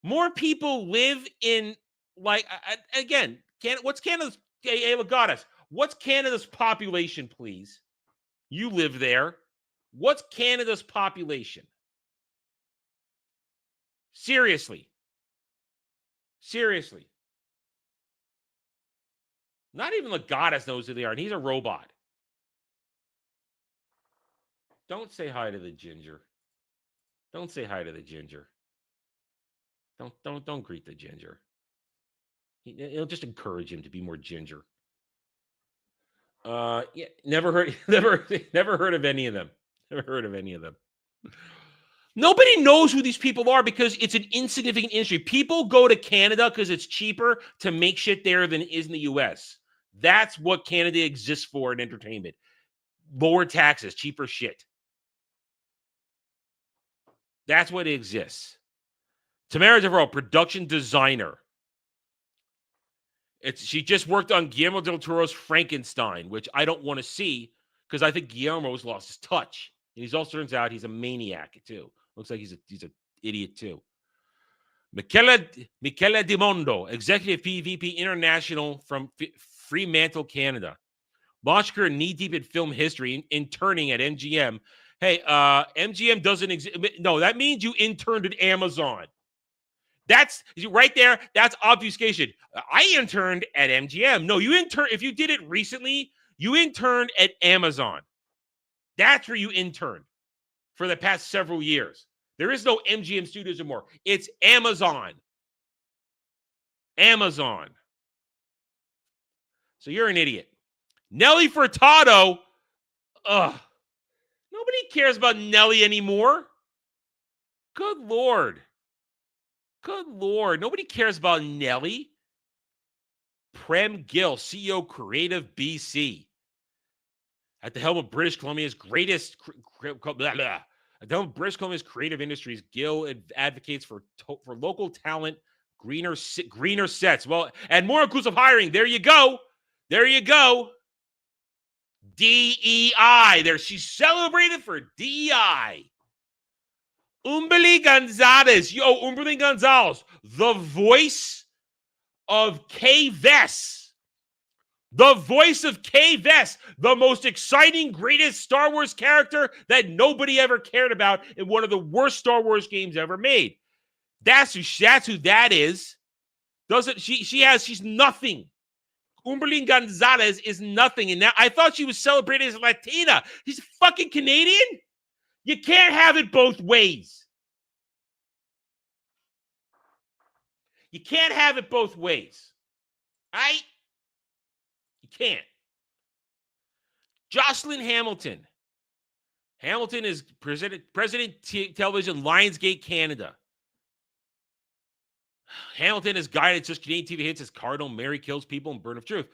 More people live in, again, what's Canada's, Goddess, what's Canada's population, please? You live there. What's Canada's population? Seriously. Not even the Goddess knows who they are, and he's a robot. Don't say hi to the ginger. Don't say hi to the ginger. Don't greet the ginger. It'll just encourage him to be more ginger. Yeah, never heard of any of them. Never heard of any of them. Nobody knows who these people are because it's an insignificant industry. People go to Canada because it's cheaper to make shit there than it is in the U.S. That's what Canada exists for in entertainment. Lower taxes, cheaper shit. That's what exists. Tamara Devereaux, production designer. She just worked on Guillermo del Toro's Frankenstein, which I don't want to see because I think Guillermo's lost his touch. And he also turns out he's a maniac, too. Looks like he's an idiot, too. Michele Di Mondo, Executive PVP International from Fremantle, Canada. Launched career knee-deep in film history, interning at MGM. Hey, MGM doesn't exist. No, that means you interned at Amazon. That's right there. That's obfuscation. I interned at MGM. No, you intern. If you did it recently, you interned at Amazon. That's where you interned for the past several years. There is no MGM Studios anymore. It's Amazon. Amazon. So you're an idiot. Nelly Furtado. Ugh. Nobody cares about Nelly anymore. Good Lord. Good Lord. Nobody cares about Nelly. Prem Gill, CEO Creative BC. At the helm of British Columbia's greatest... At the helm of British Columbia's creative industries, Gill advocates for local talent, greener sets. Well, and more inclusive hiring. There you go. There you go. DEI. There, she's celebrated for DEI. Umberly Gonzalez. Yo, Umberly Gonzalez, the voice of Kay Vess. The voice of Kay Vess, the most exciting, greatest Star Wars character that nobody ever cared about in one of the worst Star Wars games ever made. That's who that is. She's nothing. Umberly Gonzalez is nothing. And now I thought she was celebrated as Latina. She's fucking Canadian? You can't have it both ways. You can't have it both ways. Right? You can't. Jocelyn Hamilton. Hamilton is President Television Lionsgate Canada. Hamilton has guided such Canadian TV hits as Cardinal, Mary Kills People, and Burn of Truth.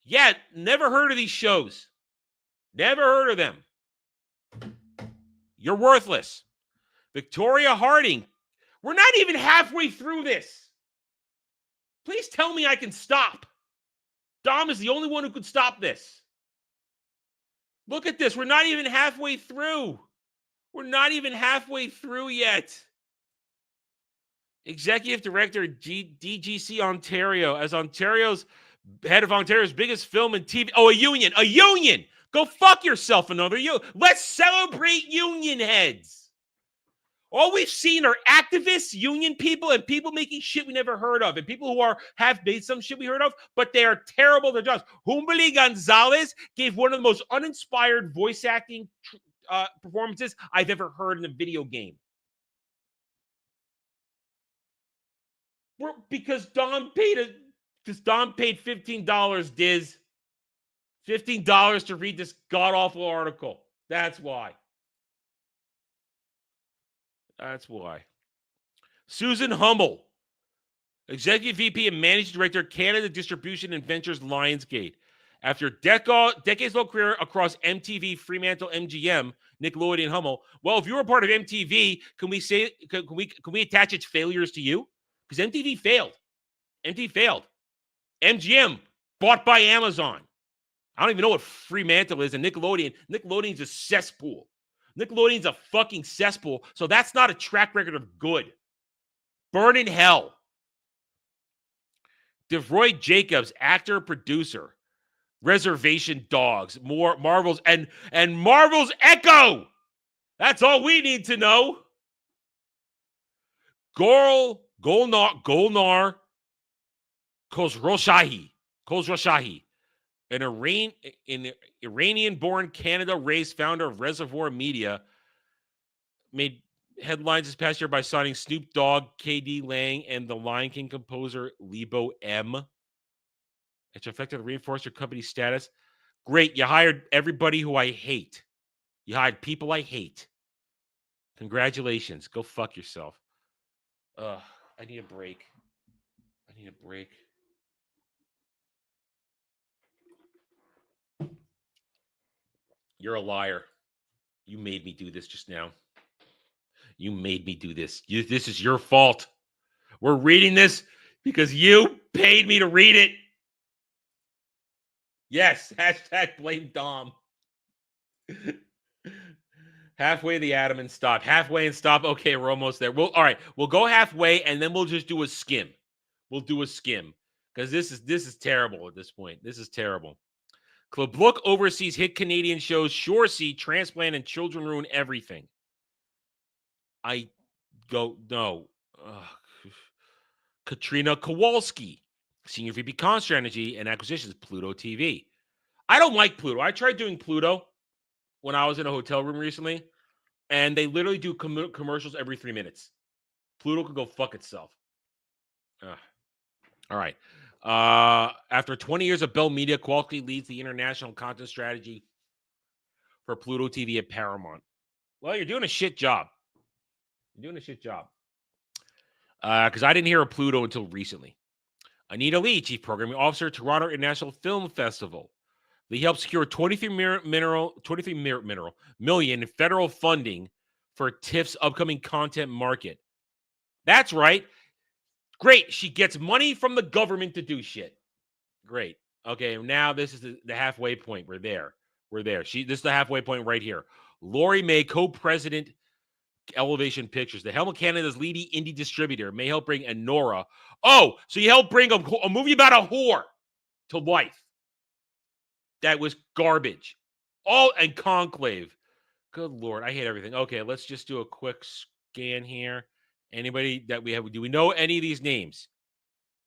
Yeah, never heard of these shows. Never heard of them. You're worthless. Victoria Harding. We're not even halfway through this. Please tell me I can stop. Dom is the only one who could stop this. Look at this. We're not even halfway through. We're not even halfway through yet. Executive Director, DGC Ontario, as Ontario's head of Ontario's biggest film and TV. Oh, a union. A union. Go fuck yourself, another you. Let's celebrate union heads. All we've seen are activists, union people, and people making shit we never heard of, and people who have made some shit we heard of, but they are terrible at their jobs. Umberly Gonzalez gave one of the most uninspired voice acting performances I've ever heard in a video game. Because Dom paid $15, Diz. $15 to read this god-awful article. That's why. That's why. Susan Hummel, Executive VP and Managing Director, Canada Distribution and Ventures Lionsgate. After decades-long career across MTV, Fremantle, MGM, Nickelodeon, Hummel. Well, if you were a part of MTV, can we attach its failures to you? Because MTV failed. MTV failed. MGM bought by Amazon. I don't even know what Fremantle is. And Nickelodeon's a cesspool. Nickelodeon's a fucking cesspool. So that's not a track record of good. Burn in hell. DeVroy Jacobs, actor, producer. Reservation Dogs. More Marvel's and Marvel's Echo. That's all we need to know. Golnar Khosrowshahi, an Iranian-born, Canada-raised founder of Reservoir Media, made headlines this past year by signing Snoop Dogg, KD Lang, and the Lion King composer Lebo M. It's effective to reinforce your company's status. Great, you hired everybody who I hate. You hired people I hate. Congratulations. Go fuck yourself. I need a break. You're a liar. You made me do this just now. You made me do this. This is your fault. We're reading this because you paid me to read it. Yes, hashtag blame Dom. Halfway the Adam and stop. Halfway and stop. Okay, we're almost there. All right. We'll go halfway and then we'll just do a skim. We'll do a skim because this is terrible at this point. This is terrible. Klobuk oversees hit Canadian shows Shore Sea, Transplant, and Children Ruin Everything. No. Katrina Kowalski, Senior VP Con Strategy and Acquisitions, Pluto TV. I don't like Pluto. I tried doing Pluto when I was in a hotel room recently, and they literally do commercials every 3 minutes. Pluto could go fuck itself. All right. After 20 years of Bell Media, Kowalski leads the international content strategy for Pluto TV at Paramount. Well, you're doing a shit job. You're doing a shit job. Because I didn't hear of Pluto until recently. Anita Lee, Chief Programming Officer, Toronto International Film Festival. Lee helped secure $23 million in federal funding for TIFF's upcoming content market. That's right. Great. She gets money from the government to do shit. Great. Okay, now this is the halfway point. We're there. This is the halfway point right here. Lori May, co-president, Elevation Pictures, the helm of Canada's leading indie distributor, may help bring Anora. Oh, so you helped bring a movie about a whore to life. That was garbage. And Conclave. Good Lord, I hate everything. Okay, let's just do a quick scan here. Anybody that we have? Do we know any of these names?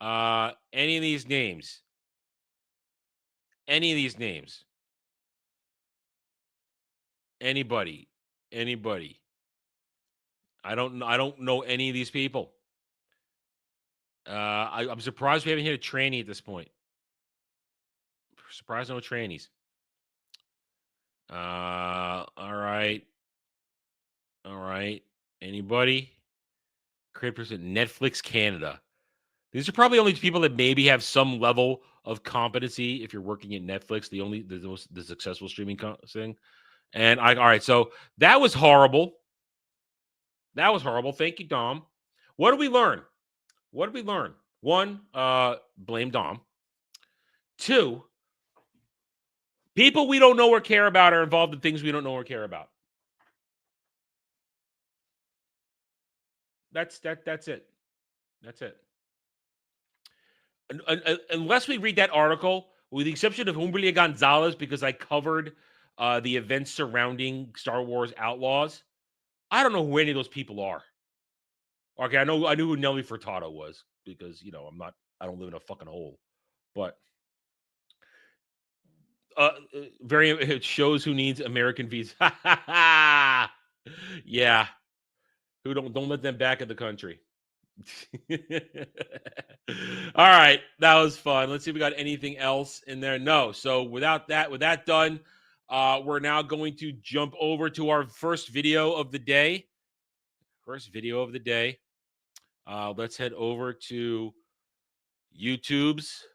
Any of these names? Any of these names? Anybody? I don't know any of these people. I'm surprised we haven't hit a tranny at this point. Surprised no trannies. All right. Anybody? Create person Netflix Canada. These are probably only people that maybe have some level of competency if you're working at Netflix, the successful streaming thing. And all right, so that was horrible. Thank you, Dom. What did we learn? One, blame Dom. Two, people we don't know or care about are involved in things we don't know or care about. That's it. That's it. Unless we read that article, with the exception of Humberlia Gonzalez, because I covered the events surrounding Star Wars Outlaws, I don't know who any of those people are. Okay, I knew who Nelly Furtado was because I don't live in a fucking hole. But it shows who needs American visa. Yeah. Who don't let them back in the country. All right, that was fun. Let's see if we got anything else in there. No. So with that done, we're now going to jump over to our first video of the day. Let's head over to YouTube's,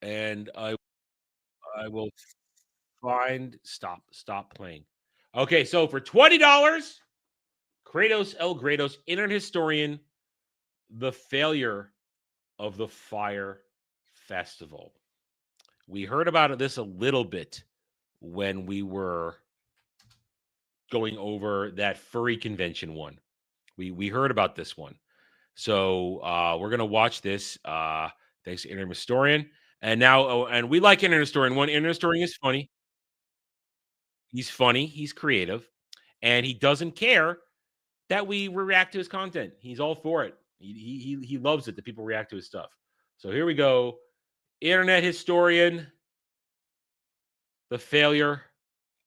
and I will find stop playing. Okay, so for $20, Kratos El Gratos, Internet Historian, the failure of the Fire Festival. We heard about this a little bit when we were going over that furry convention one. We heard about this one. So we're going to watch this. Thanks to Internet Historian. And now, and we like Internet Historian. One, Internet Historian is funny. He's funny. He's creative. And he doesn't care that we react to his content. He's all for it. He loves it that people react to his stuff. So here we go. Internet Historian, the failure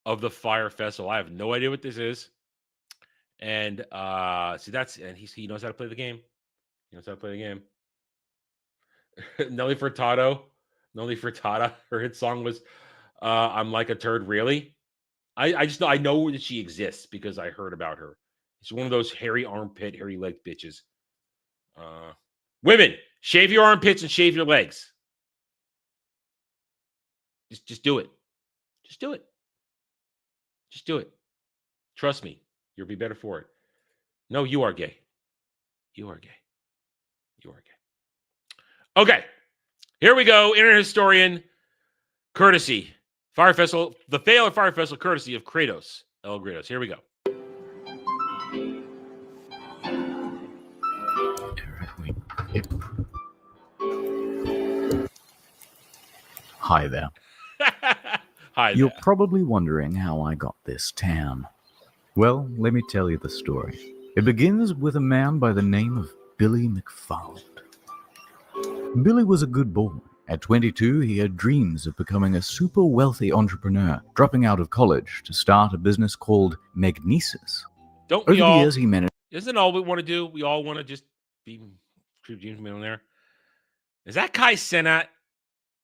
of the Fire Festival. I have no idea what this is. And he knows how to play the game. Nelly Furtado, her hit song was I'm Like a Turd, Really? I know that she exists because I heard about her. She's one of those hairy armpit, hairy leg bitches. Women, shave your armpits and shave your legs. Just do it. Just do it. Trust me, you'll be better for it. No, you are gay. Okay, here we go. Internet Historian, courtesy Fire Festival, the failure of Fire Festival, courtesy of Kratos El Gratos. Here we go. Hi there. Hi there. You're probably wondering how I got this tan. Well, let me tell you the story. It begins with a man by the name of Billy McFarland. Billy was a good boy. At 22, he had dreams of becoming a super wealthy entrepreneur, dropping out of college to start a business called Magnesis. Don't Over we the all? years, he managed. Isn't all we want to do? We all want to just be Dream Millionaire. Is that Kai Cenat?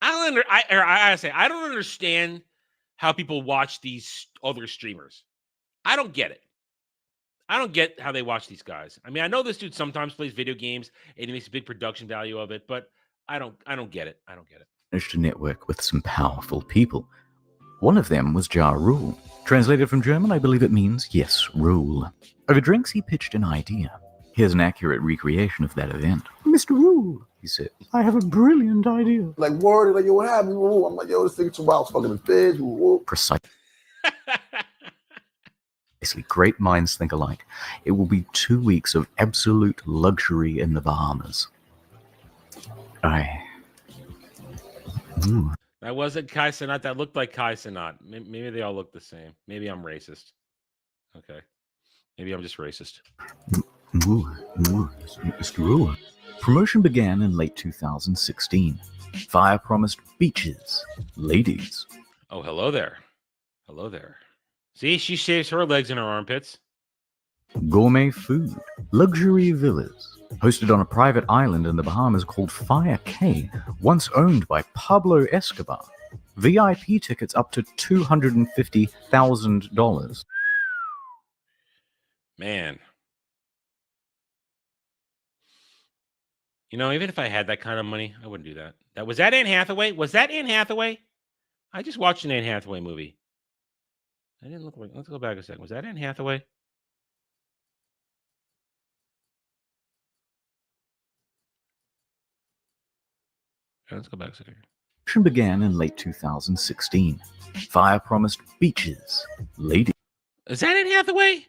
I don't understand how people watch these other streamers. I don't get it. I don't get how they watch these guys. I mean, I know this dude sometimes plays video games and he makes a big production value of it, but I don't get it. I don't get it. Managed to network with some powerful people. One of them was Ja Rule. Translated from German, I believe it means yes, rule. Over drinks, he pitched an idea. Here's an accurate recreation of that event. Mr. Rule, he said, I have a brilliant idea. Like, word, like, yo, what happened? I'm like, yo, this nigga too wild, fucking his bitch. Precisely. Great minds think alike. It will be 2 weeks of absolute luxury in the Bahamas. That wasn't Kai Cenat. That looked like Kai Cenat. Maybe they all look the same. Maybe I'm racist. Okay. Maybe I'm just racist. Mr. Rule. Promotion began in late 2016. Fire promised beaches, ladies. Oh, hello there. Hello there. See, she shaves her legs and her armpits. Gourmet food, luxury villas, hosted on a private island in the Bahamas called Fire Cay, once owned by Pablo Escobar. VIP tickets up to $250,000. Man. You know, even if I had that kind of money, I wouldn't do that. Was that Anne Hathaway? Was that Anne Hathaway? I just watched an Anne Hathaway movie. I didn't look like. Let's go back a second. Was that Anne Hathaway? Let's go back a second. Began in late 2016. Fire promised beaches, ladies. Is that Anne Hathaway?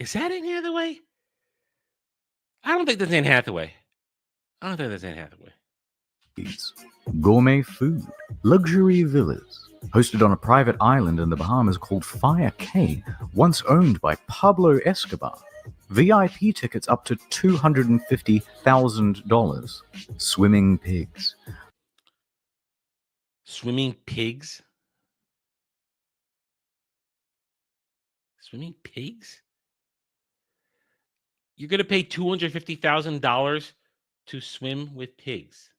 Is that Anne Hathaway? I don't think that's Anne Hathaway. I don't think that's Anne Hathaway. Gourmet food, luxury villas, hosted on a private island in the Bahamas called Fire Cay, once owned by Pablo Escobar. VIP tickets up to $250,000. Swimming pigs. Swimming pigs? Swimming pigs? You're going to pay $250,000 to swim with pigs.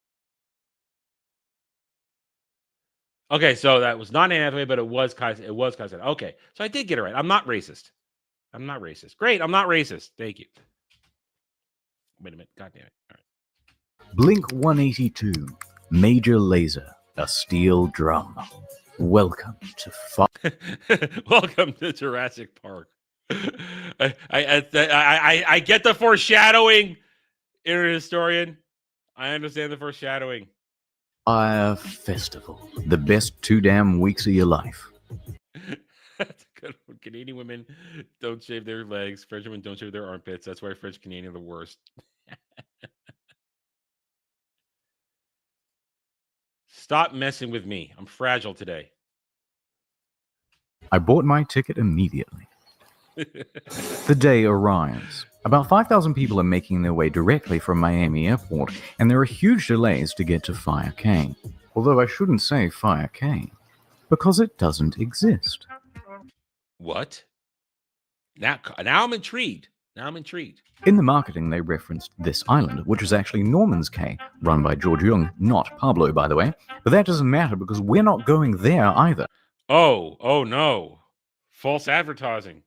Okay, so that was not Anne Hathaway, but it was Kai. It was Kai. Okay, so I did get it right. I'm not racist. I'm not racist. Great, I'm not racist. Thank you. Wait a minute. God damn it. All right. Blink 182. Major Lazer. A steel drum. Welcome to Welcome to Jurassic Park. I get the foreshadowing, Internet Historian. I understand the foreshadowing. Fire Festival. The best 2 damn weeks of your life. That's a good one. Canadian women don't shave their legs. French women don't shave their armpits. That's why French Canadian are the worst. Stop messing with me. I'm fragile today. I bought my ticket immediately. The day arrives. About 5,000 people are making their way directly from Miami Airport, and there are huge delays to get to Fire Cay. Although I shouldn't say Fire Cay, because it doesn't exist. What? Now I'm intrigued. In the marketing, they referenced this island, which is actually Norman's Cay, run by George Jung, not Pablo, by the way. But that doesn't matter because we're not going there either. Oh no. False advertising.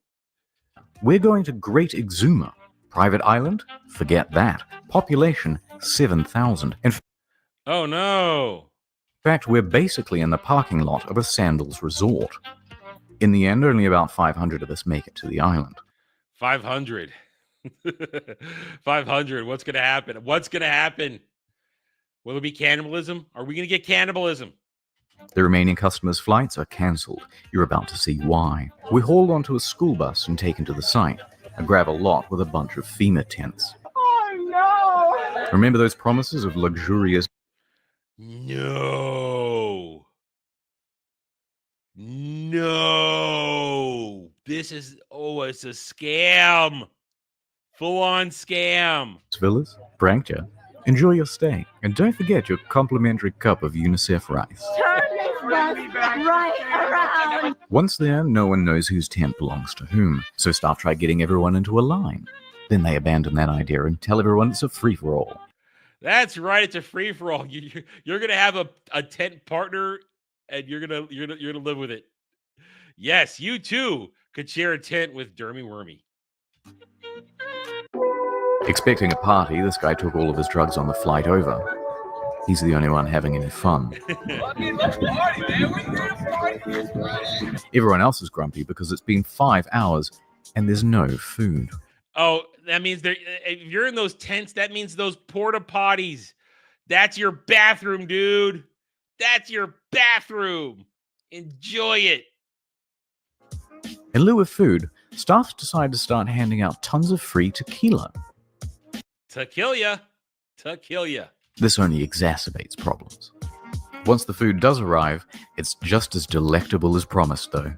We're going to Great Exuma. Private island? Forget that. Population, 7,000. Oh no. In fact, we're basically in the parking lot of a sandals resort. In the end, only about 500 of us make it to the island. 500. 500. What's going to happen? Will it be cannibalism? Are we going to get cannibalism? The remaining customers' flights are cancelled. You're about to see why. We're hauled onto a school bus and taken to the site, a gravel lot with a bunch of FEMA tents. Oh, no! Remember those promises of luxurious... No. This is, it's a scam. Full-on scam. villas? Pranked ya. Enjoy your stay, and don't forget your complimentary cup of UNICEF rice. Turn this bus right around. Once there, no one knows whose tent belongs to whom, so staff try getting everyone into a line. Then they abandon that idea and tell everyone it's a free-for-all. That's right. It's a free for all. You're gonna have a tent partner, and you're gonna live with it. Yes, you too could share a tent with Dermy Wormy. Expecting a party, this guy took all of his drugs on the flight over. He's the only one having any fun. Everyone else is grumpy because it's been 5 hours and there's no food. Oh, that means if you're in those tents, that means those porta potties. That's your bathroom, dude. That's your bathroom. Enjoy it. In lieu of food, staff decide to start handing out tons of free tequila. To kill ya. To kill ya. This only exacerbates problems. Once the food does arrive, it's just as delectable as promised, though.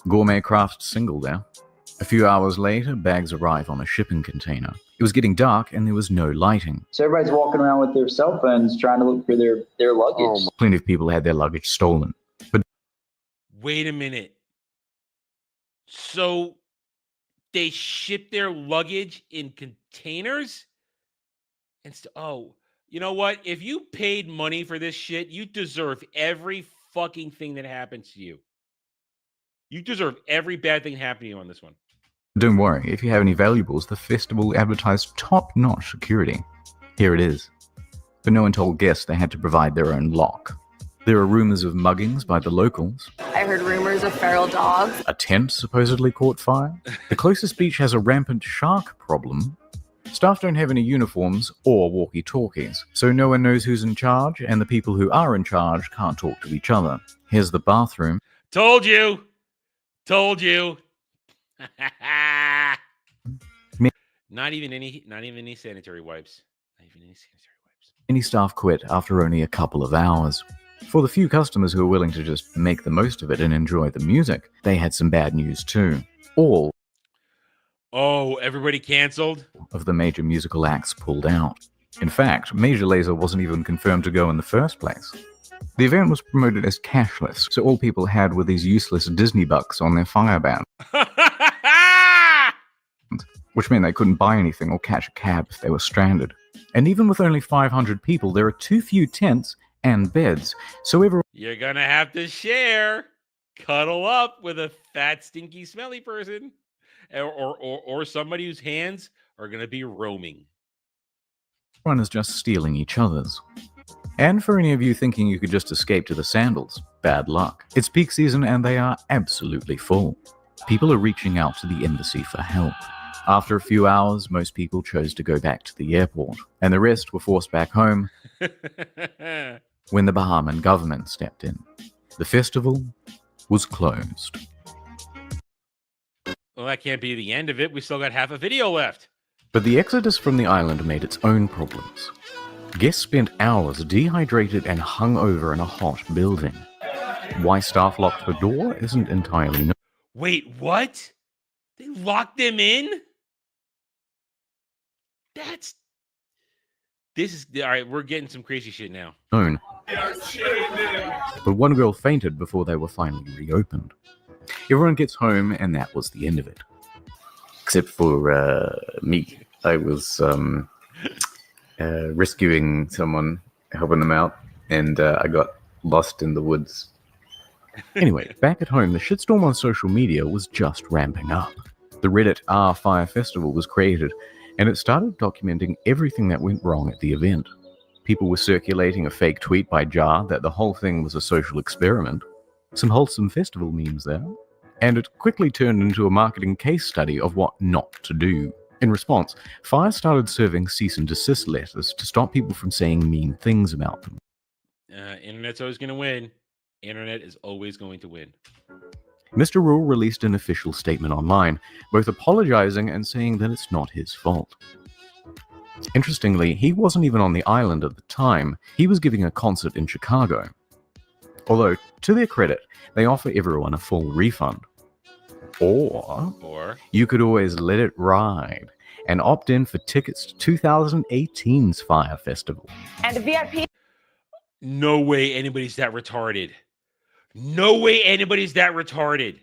Gourmet craft single there. A few hours later, bags arrive on a shipping container. It was getting dark and there was no lighting. So everybody's walking around with their cell phones trying to look for their luggage. Plenty of people had their luggage stolen. But wait a minute. So they ship their luggage in containers? And you know what? If you paid money for this shit, you deserve every fucking thing that happens to you. You deserve every bad thing happening to you on this one. don't worry, if you have any valuables, the festival advertised top-notch security. Here it is. But no one told guests they had to provide their own lock. There are rumors of muggings by the locals. I heard rumors of feral dogs. A tent supposedly caught fire. The closest beach has a rampant shark problem. Staff don't have any uniforms or walkie-talkies, so no one knows who's in charge, and the people who are in charge can't talk to each other. Here's the bathroom. Told you. Told you. Not even any sanitary wipes. Not even any sanitary wipes. Many staff quit after only a couple of hours. For the few customers who were willing to just make the most of it and enjoy the music, they had some bad news too. All Everybody canceled? Of the major musical acts pulled out. In fact, Major Lazer wasn't even confirmed to go in the first place. The event was promoted as cashless, so all people had were these useless Disney bucks on their Fireband, which meant they couldn't buy anything or catch a cab if they were stranded. And even with only 500 people, there are too few tents and beds, so everyone... You're gonna have to share. Cuddle up with a fat, stinky, smelly person. Or somebody whose hands are gonna be roaming. Everyone is just stealing each other's. And for any of you thinking you could just escape to the sandals, bad luck. It's peak season and they are absolutely full. People are reaching out to the embassy for help. After a few hours, most people chose to go back to the airport, and the rest were forced back home when the Bahamian government stepped in. The festival was closed. Well, that can't be the end of it. We still got half a video left. But the exodus from the island made its own problems. Guests spent hours dehydrated and hungover in a hot building. Why staff locked the door isn't entirely known. Wait, what? They locked them in? This is all right. We're getting some crazy shit now. But one girl fainted before they were finally reopened. Everyone gets home, and that was the end of it. Except for me. I was rescuing someone, helping them out, and I got lost in the woods. Anyway, back at home, the shitstorm on social media was just ramping up. The Reddit Fire Festival was created, and it started documenting everything that went wrong at the event. People were circulating a fake tweet by Jar that the whole thing was a social experiment. Some wholesome festival memes there. And it quickly turned into a marketing case study of what not to do. In response, Fire started serving cease and desist letters to stop people from saying mean things about them. Internet's always going to win. Internet is always going to win. Mr. Rule released an official statement online, both apologizing and saying that it's not his fault. Interestingly, he wasn't even on the island at the time. He was giving a concert in Chicago. Although, to their credit, they offer everyone a full refund. Or you could always let it ride and opt in for tickets to 2018's Fire Festival. And a VIP No way anybody's that retarded. No way anybody's that retarded.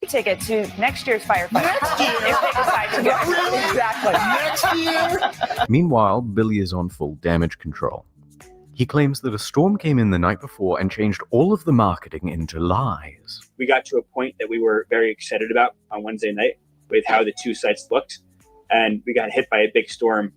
ticket to next year's firefight. Next year? If they decide to go. Really? Exactly. Next year? Meanwhile, Billy is on full damage control. He claims that a storm came in the night before and changed all of the marketing into lies. We got to a point that we were very excited about on Wednesday night with how the two sites looked, and we got hit by a big storm.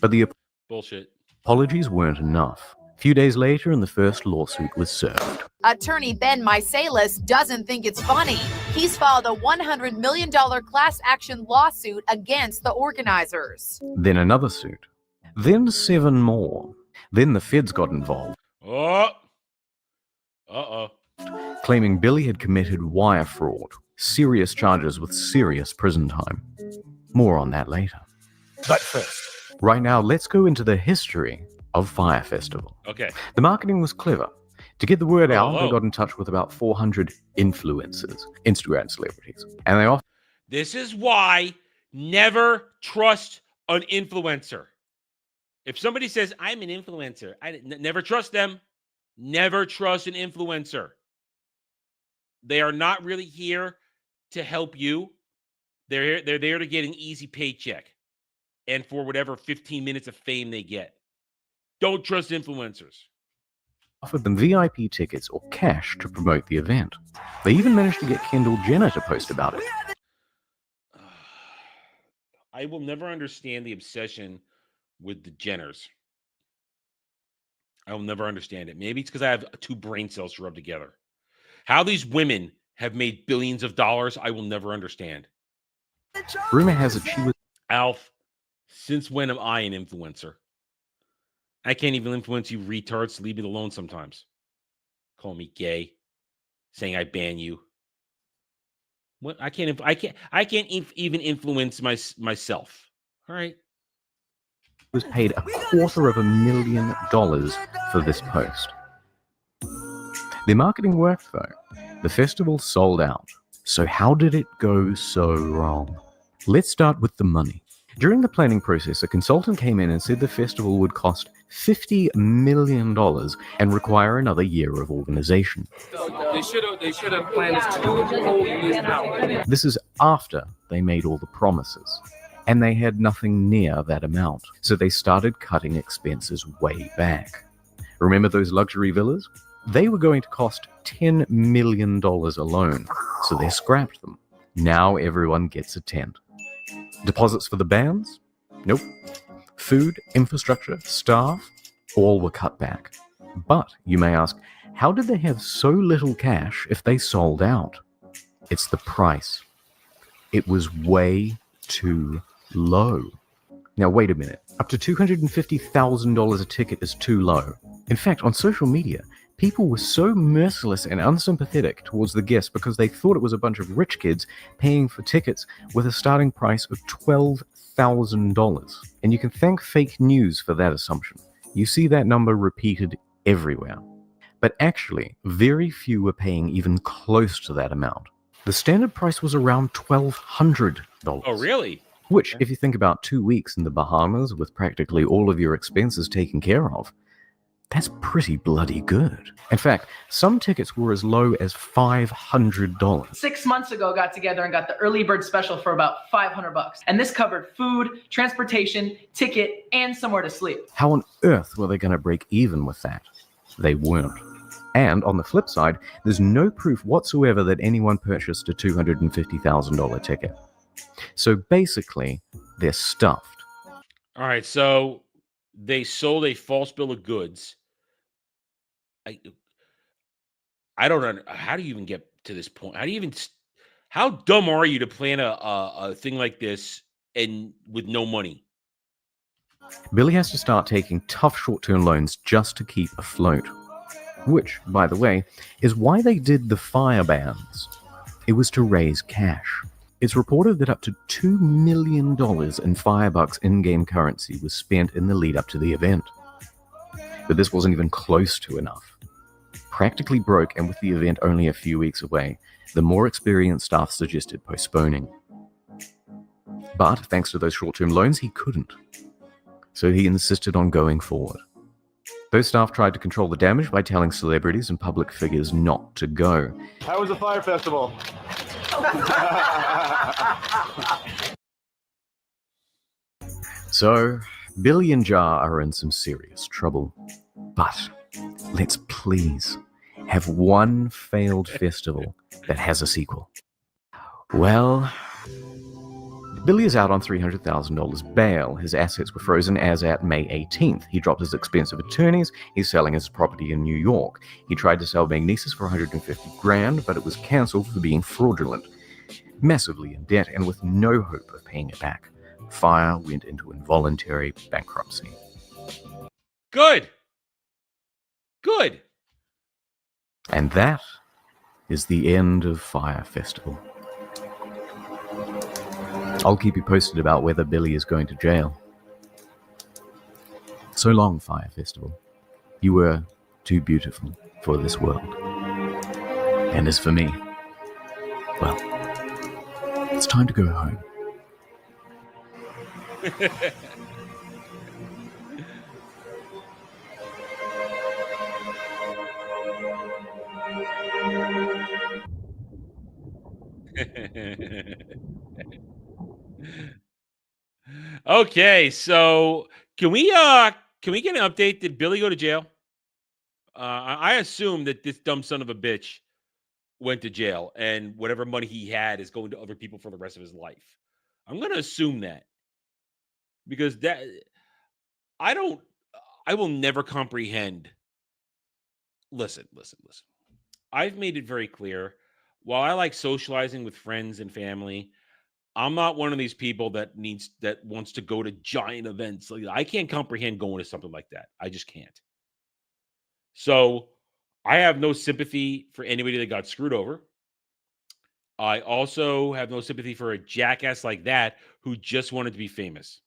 But the Bullshit. apologies weren't enough. A few days later, and the first lawsuit was served. Attorney Ben Misalis doesn't think it's funny. He's filed a $100 million class action lawsuit against the organizers. Then another suit. Then 7 more. Then the feds got involved, Oh. Uh-oh. claiming Billy had committed wire fraud. Serious charges with serious prison time. More on that later. But first, Right now, let's go into the history of Fire Festival. Okay. The marketing was clever. To get the word out, Hello. they got in touch with about 400 influencers, Instagram celebrities, and they offered This is why never trust an influencer. If somebody says, I'm an influencer, never trust them. Never trust an influencer. They are not really here to help you. They're there to get an easy paycheck and for whatever 15 minutes of fame they get. Don't trust influencers. them VIP tickets or cash to promote the event. They even managed to get Kendall Jenner to post about it. I will never understand the obsession with the Jenners. I will never understand it. Maybe it's because I have 2 brain cells to rub together. How these women have made billions of dollars, I will never understand. Rumor has it she was Alf, since when am I an influencer? I can't even influence you retards to leave me alone sometimes. Call me gay, saying I ban you. What? I can't even influence myself. All right. paid $250,000 for this post. The marketing worked though. The festival sold out. So how did it go so wrong? Let's start with the money. During the planning process, a consultant came in and said the festival would cost $50 million and require another year of organization. They should have planned this 2 whole years out. This is after they made all the promises, and they had nothing near that amount. So they started cutting expenses way back. Remember those luxury villas? They were going to cost $10 million alone, so they scrapped them. Now everyone gets a tent. Deposits for the bands? Nope. Food, infrastructure, staff, all were cut back. But, you may ask, how did they have so little cash if they sold out? It's the price. It was way too low. Now wait a minute. Up to $250,000 a ticket is too low. In fact, on social media, people were so merciless and unsympathetic towards the guests because they thought it was a bunch of rich kids paying for tickets with a starting price of $12,000. And you can thank fake news for that assumption. You see that number repeated everywhere. But actually, very few were paying even close to that amount. The standard price was around $1,200. Oh, really? Which, if you think about 2 weeks in the Bahamas with practically all of your expenses taken care of, that's pretty bloody good. In fact, some tickets were as low as $500. 6 months ago, got together and got the early bird special for about $500. And this covered food, transportation, ticket, and somewhere to sleep. How on earth were they going to break even with that? They weren't. And on the flip side, there's no proof whatsoever that anyone purchased a $250,000 ticket. So basically, they're stuffed. All right, so they sold a false bill of goods. I don't know. How do you even get to this point? How dumb are you to plan a thing like this and with no money? Billy has to start taking tough short-term loans just to keep afloat. Which, by the way, is why they did the fire bans. It was to raise cash. It's reported that up to $2 million in Firebucks in-game currency was spent in the lead-up to the event. But this wasn't even close to enough. Practically broke, and with the event only a few weeks away, the more experienced staff suggested postponing. But thanks to those short-term loans, he couldn't. So he insisted on going forward. Those staff tried to control the damage by telling celebrities and public figures not to go. How was the fire festival? So, Billy and Jar are in some serious trouble. But let's please have one failed festival that has a sequel. Well, Billy is out on $300,000 bail. His assets were frozen as at May 18th. He dropped his expensive attorneys. He's selling his property in New York. He tried to sell Magnesis for $150,000, but it was cancelled for being fraudulent. Massively in debt and with no hope of paying it back, Fire went into involuntary bankruptcy. Good. Good. And that is the end of Fire Festival. I'll keep you posted about whether Billy is going to jail. So long, Fire Festival. You were too beautiful for this world. And as for me, well, it's time to go home. Okay, so can we get an update? Did Billy go to jail? I assume that this dumb son of a bitch went to jail, and whatever money he had is going to other people for the rest of his life. I'm going to assume that, because I will never comprehend. Listen. I've made it very clear. While I like socializing with friends and family, I'm not one of these people that wants to go to giant events. Like, I can't comprehend going to something like that. I just can't. So I have no sympathy for anybody that got screwed over. I also have no sympathy for a jackass like that who just wanted to be famous.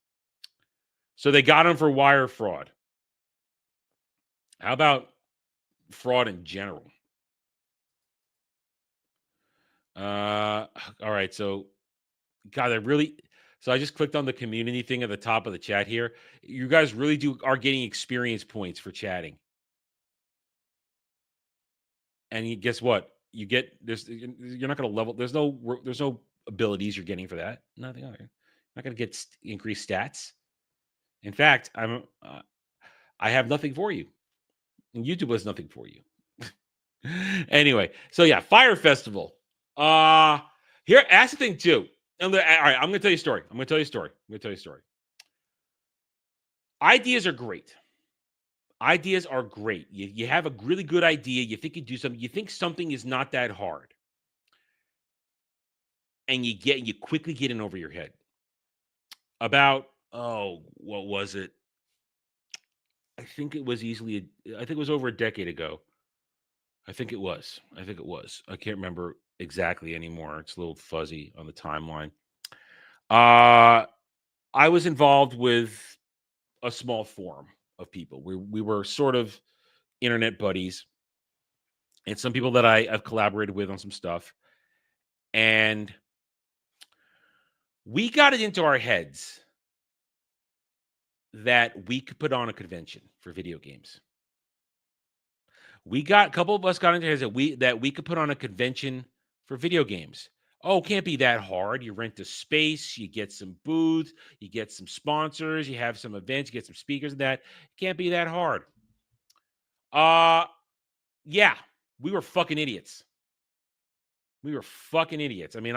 So they got him for wire fraud. How about fraud in general? All right, so God, so I just clicked on the community thing at the top of the chat here. You guys really are getting experience points for chatting. And guess what? You're not going to level. There's no abilities you're getting for that. Nothing. You're not going to get increased stats. In fact, I have nothing for you. And YouTube has nothing for you. Anyway, so yeah, Fire Festival. Here, ask the thing too. All right, I'm going to tell you a story. Ideas are great. You have a really good idea. You think you do something. You think something is not that hard. And you quickly get in over your head. What was it? I think it was over a decade ago. I think it was. I can't remember exactly anymore. It's a little fuzzy on the timeline. I was involved with a small forum of people. We were sort of internet buddies, and some people that I've collaborated with on some stuff. And we got it into our heads that we could put on a convention for video games. A couple of us got into our heads that we could put on a convention for video games. Oh, can't be that hard. You rent a space, you get some booths, you get some sponsors, you have some events, you get some speakers and that. Can't be that hard. Yeah, we were fucking idiots. I mean,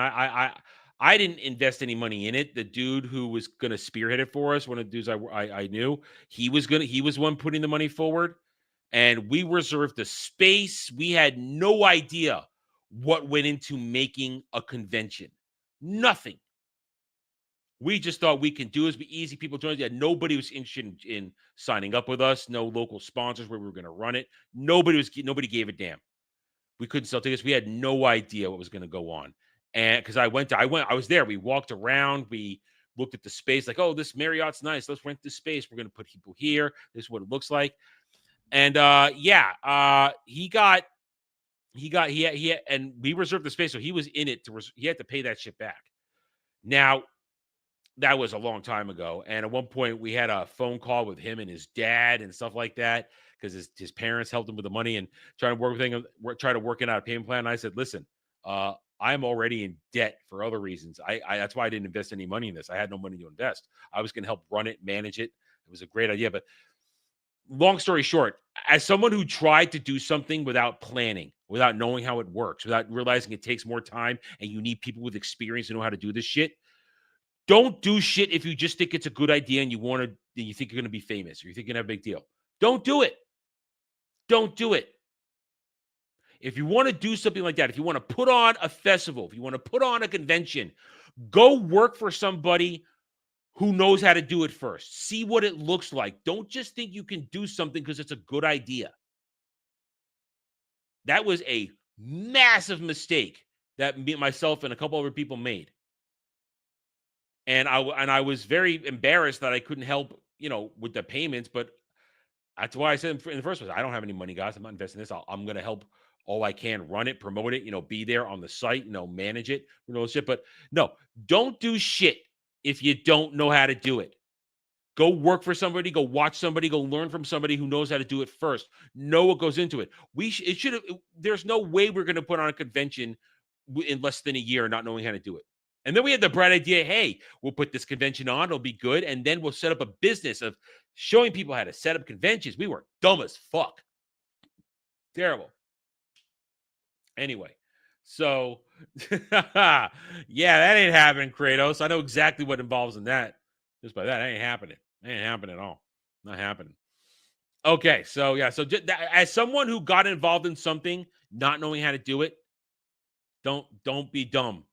I didn't invest any money in it. The dude who was going to spearhead it for us, one of the dudes I knew, he was one putting the money forward, and we reserved the space. We had no idea what went into making a convention. Nothing. We just thought we can do this, be easy. People joined. Yeah, nobody was interested in signing up with us. No local sponsors where we were going to run it. Nobody gave a damn. We couldn't sell tickets. We had no idea what was going to go on. And because I was there. We walked around. We looked at the space. Like, oh, this Marriott's nice. Let's rent this space. We're going to put people here. This is what it looks like. And and we reserved the space, so he was in it he had to pay that shit back. Now, that was a long time ago. And at one point, we had a phone call with him and his dad and stuff like that because his parents helped him with the money and trying to work it out a payment plan. And I said, listen, I'm already in debt for other reasons. I that's why I didn't invest any money in this. I had no money to invest. I was going to help run it, manage it. It was a great idea. But long story short, as someone who tried to do something without planning, without knowing how it works, without realizing it takes more time and you need people with experience to know how to do this shit, don't do shit if you just think it's a good idea and you think you're going to be famous or you think you're going to have a big deal. Don't do it. Don't do it. If you want to do something like that, if you want to put on a festival, if you want to put on a convention, go work for somebody who knows how to do it first. See what it looks like. Don't just think you can do something because it's a good idea. That was a massive mistake that myself and a couple other people made. And I was very embarrassed that I couldn't help, with the payments. But that's why I said in the first place, I don't have any money, guys. I'm not investing in this. I'm going to help all I can, run it, promote it, be there on the site, manage it, shit. But no, don't do shit if you don't know how to do it. Go work for somebody, go watch somebody, go learn from somebody who knows how to do it first. Know what goes into it. There's no way we're going to put on a convention in less than a year not knowing how to do it. And then we had the bright idea, hey, we'll put this convention on, it'll be good, and then we'll set up a business of showing people how to set up conventions. We were dumb as fuck. Terrible. Anyway, so, yeah, that ain't happening, Kratos. I know exactly what involves in that. Just by that ain't happening. It ain't happening at all. Not happening. Okay, so, yeah, so as someone who got involved in something, not knowing how to do it, don't be dumb.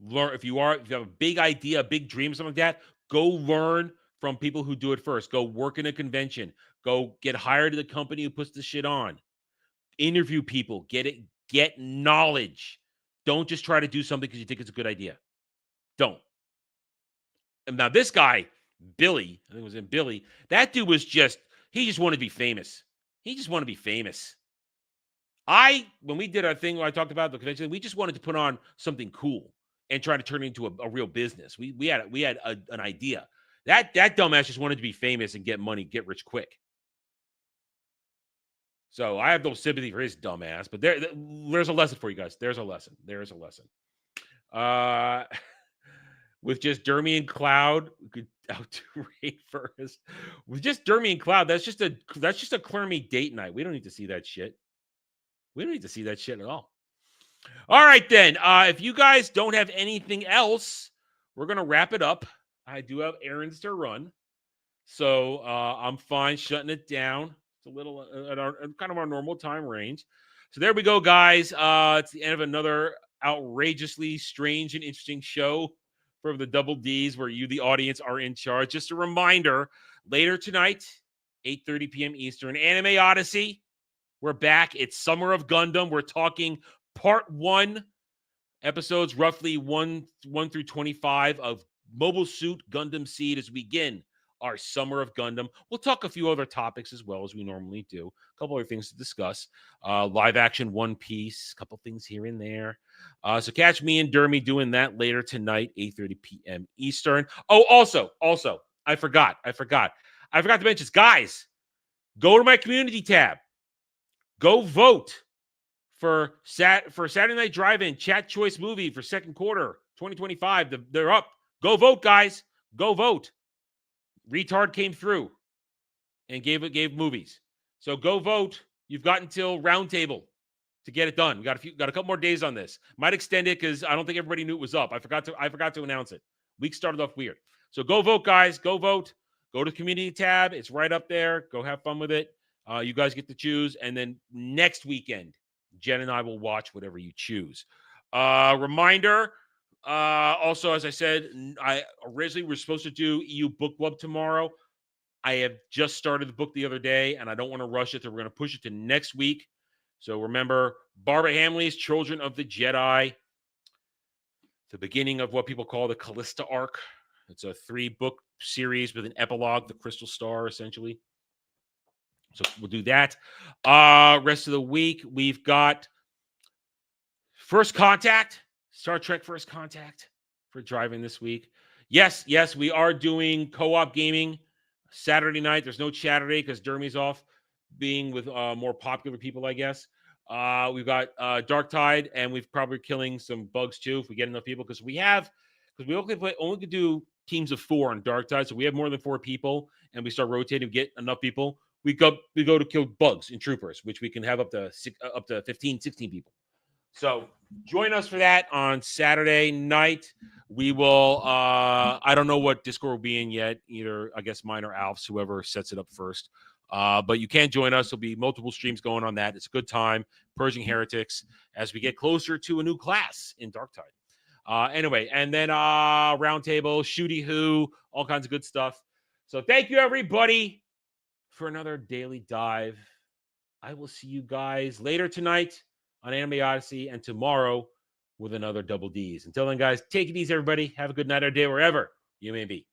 Learn if you have a big idea, a big dream, something like that, go learn from people who do it first. Go work in a convention. Go get hired at the company who puts the shit on. Interview people. Get knowledge. Don't just try to do something because you think it's a good idea. Don't. And now this guy, Billy, I think it was in Billy, that dude was he just wanted to be famous. He just wanted to be famous. When we did our thing where I talked about the convention, we just wanted to put on something cool and try to turn it into a real business. We had an idea. That dumbass just wanted to be famous and get money, get rich quick. So I have no sympathy for his dumbass, but there's a lesson for you guys. There's a lesson. With just Dermy and Cloud, we could outdo Ray first. With just Dermy and Cloud, that's just a Clermy date night. We don't need to see that shit. We don't need to see that shit at all. All right, then. If you guys don't have anything else, we're going to wrap it up. I do have errands to run. So I'm fine shutting it down. It's a little at kind of our normal time range. So there we go, guys. It's the end of another outrageously strange and interesting show for the Double Ds, where you, the audience, are in charge. Just a reminder, later tonight, 8:30 p.m. Eastern, Anime Odyssey. We're back. It's Summer of Gundam. We're talking part 1, episodes roughly 1 through 25 of Mobile Suit Gundam Seed as we begin our Summer of Gundam. We'll talk a few other topics as well as we normally do. A couple other things to discuss. Live action One Piece, a couple things here and there. So catch me and Dermy doing that later tonight, 8:30 p.m. Eastern. Oh, also, I forgot to mention this. Guys, go to my community tab. Go vote for Saturday Night Drive-In Chat Choice Movie for second quarter 2025. They're up. Go vote, guys. Go vote. Retard came through and gave movies. So go vote. You've got until roundtable to get it done. We got a couple more days on this. Might extend it because I don't think everybody knew it was up. I forgot to announce it. Week started off weird. So go vote, guys. Go vote. Go to the community tab. It's right up there. Go have fun with it. You guys get to choose. And then next weekend, Jen and I will watch whatever you choose. Reminder, also, as I said, I originally was supposed to do EU Book Club tomorrow. I have just started the book the other day, and I don't want to rush it, so we're going to push it to next week. So remember, Barbara Hamley's Children of the Jedi, the beginning of what people call the Callista arc. It's a 3-book series with an epilogue, the Crystal Star, essentially. So we'll do that. Rest of the week, we've got First Contact, Star Trek First Contact for driving this week. Yes, we are doing co-op gaming Saturday night. There's no Chatterday because Dermy's off being with more popular people, I guess. We've got Dark Tide, and we've probably killing some bugs too if we get enough people because we only could do teams of 4 on Dark Tide, so we have more than 4 people, and we start rotating, get enough people. We go to kill bugs and troopers, which we can have up to 15, 16 people. So join us for that on Saturday night. We will, I don't know what Discord will be in yet, either, I guess, mine or Alf's, whoever sets it up first. But you can join us. There'll be multiple streams going on that. It's a good time, purging heretics as we get closer to a new class in Darktide. Anyway, and then roundtable, shooty who, all kinds of good stuff. So thank you, everybody, for another daily dive. I will see you guys later tonight on Anime Odyssey and tomorrow with another Double D's. Until then, guys, take it easy, everybody. Have a good night or day wherever you may be.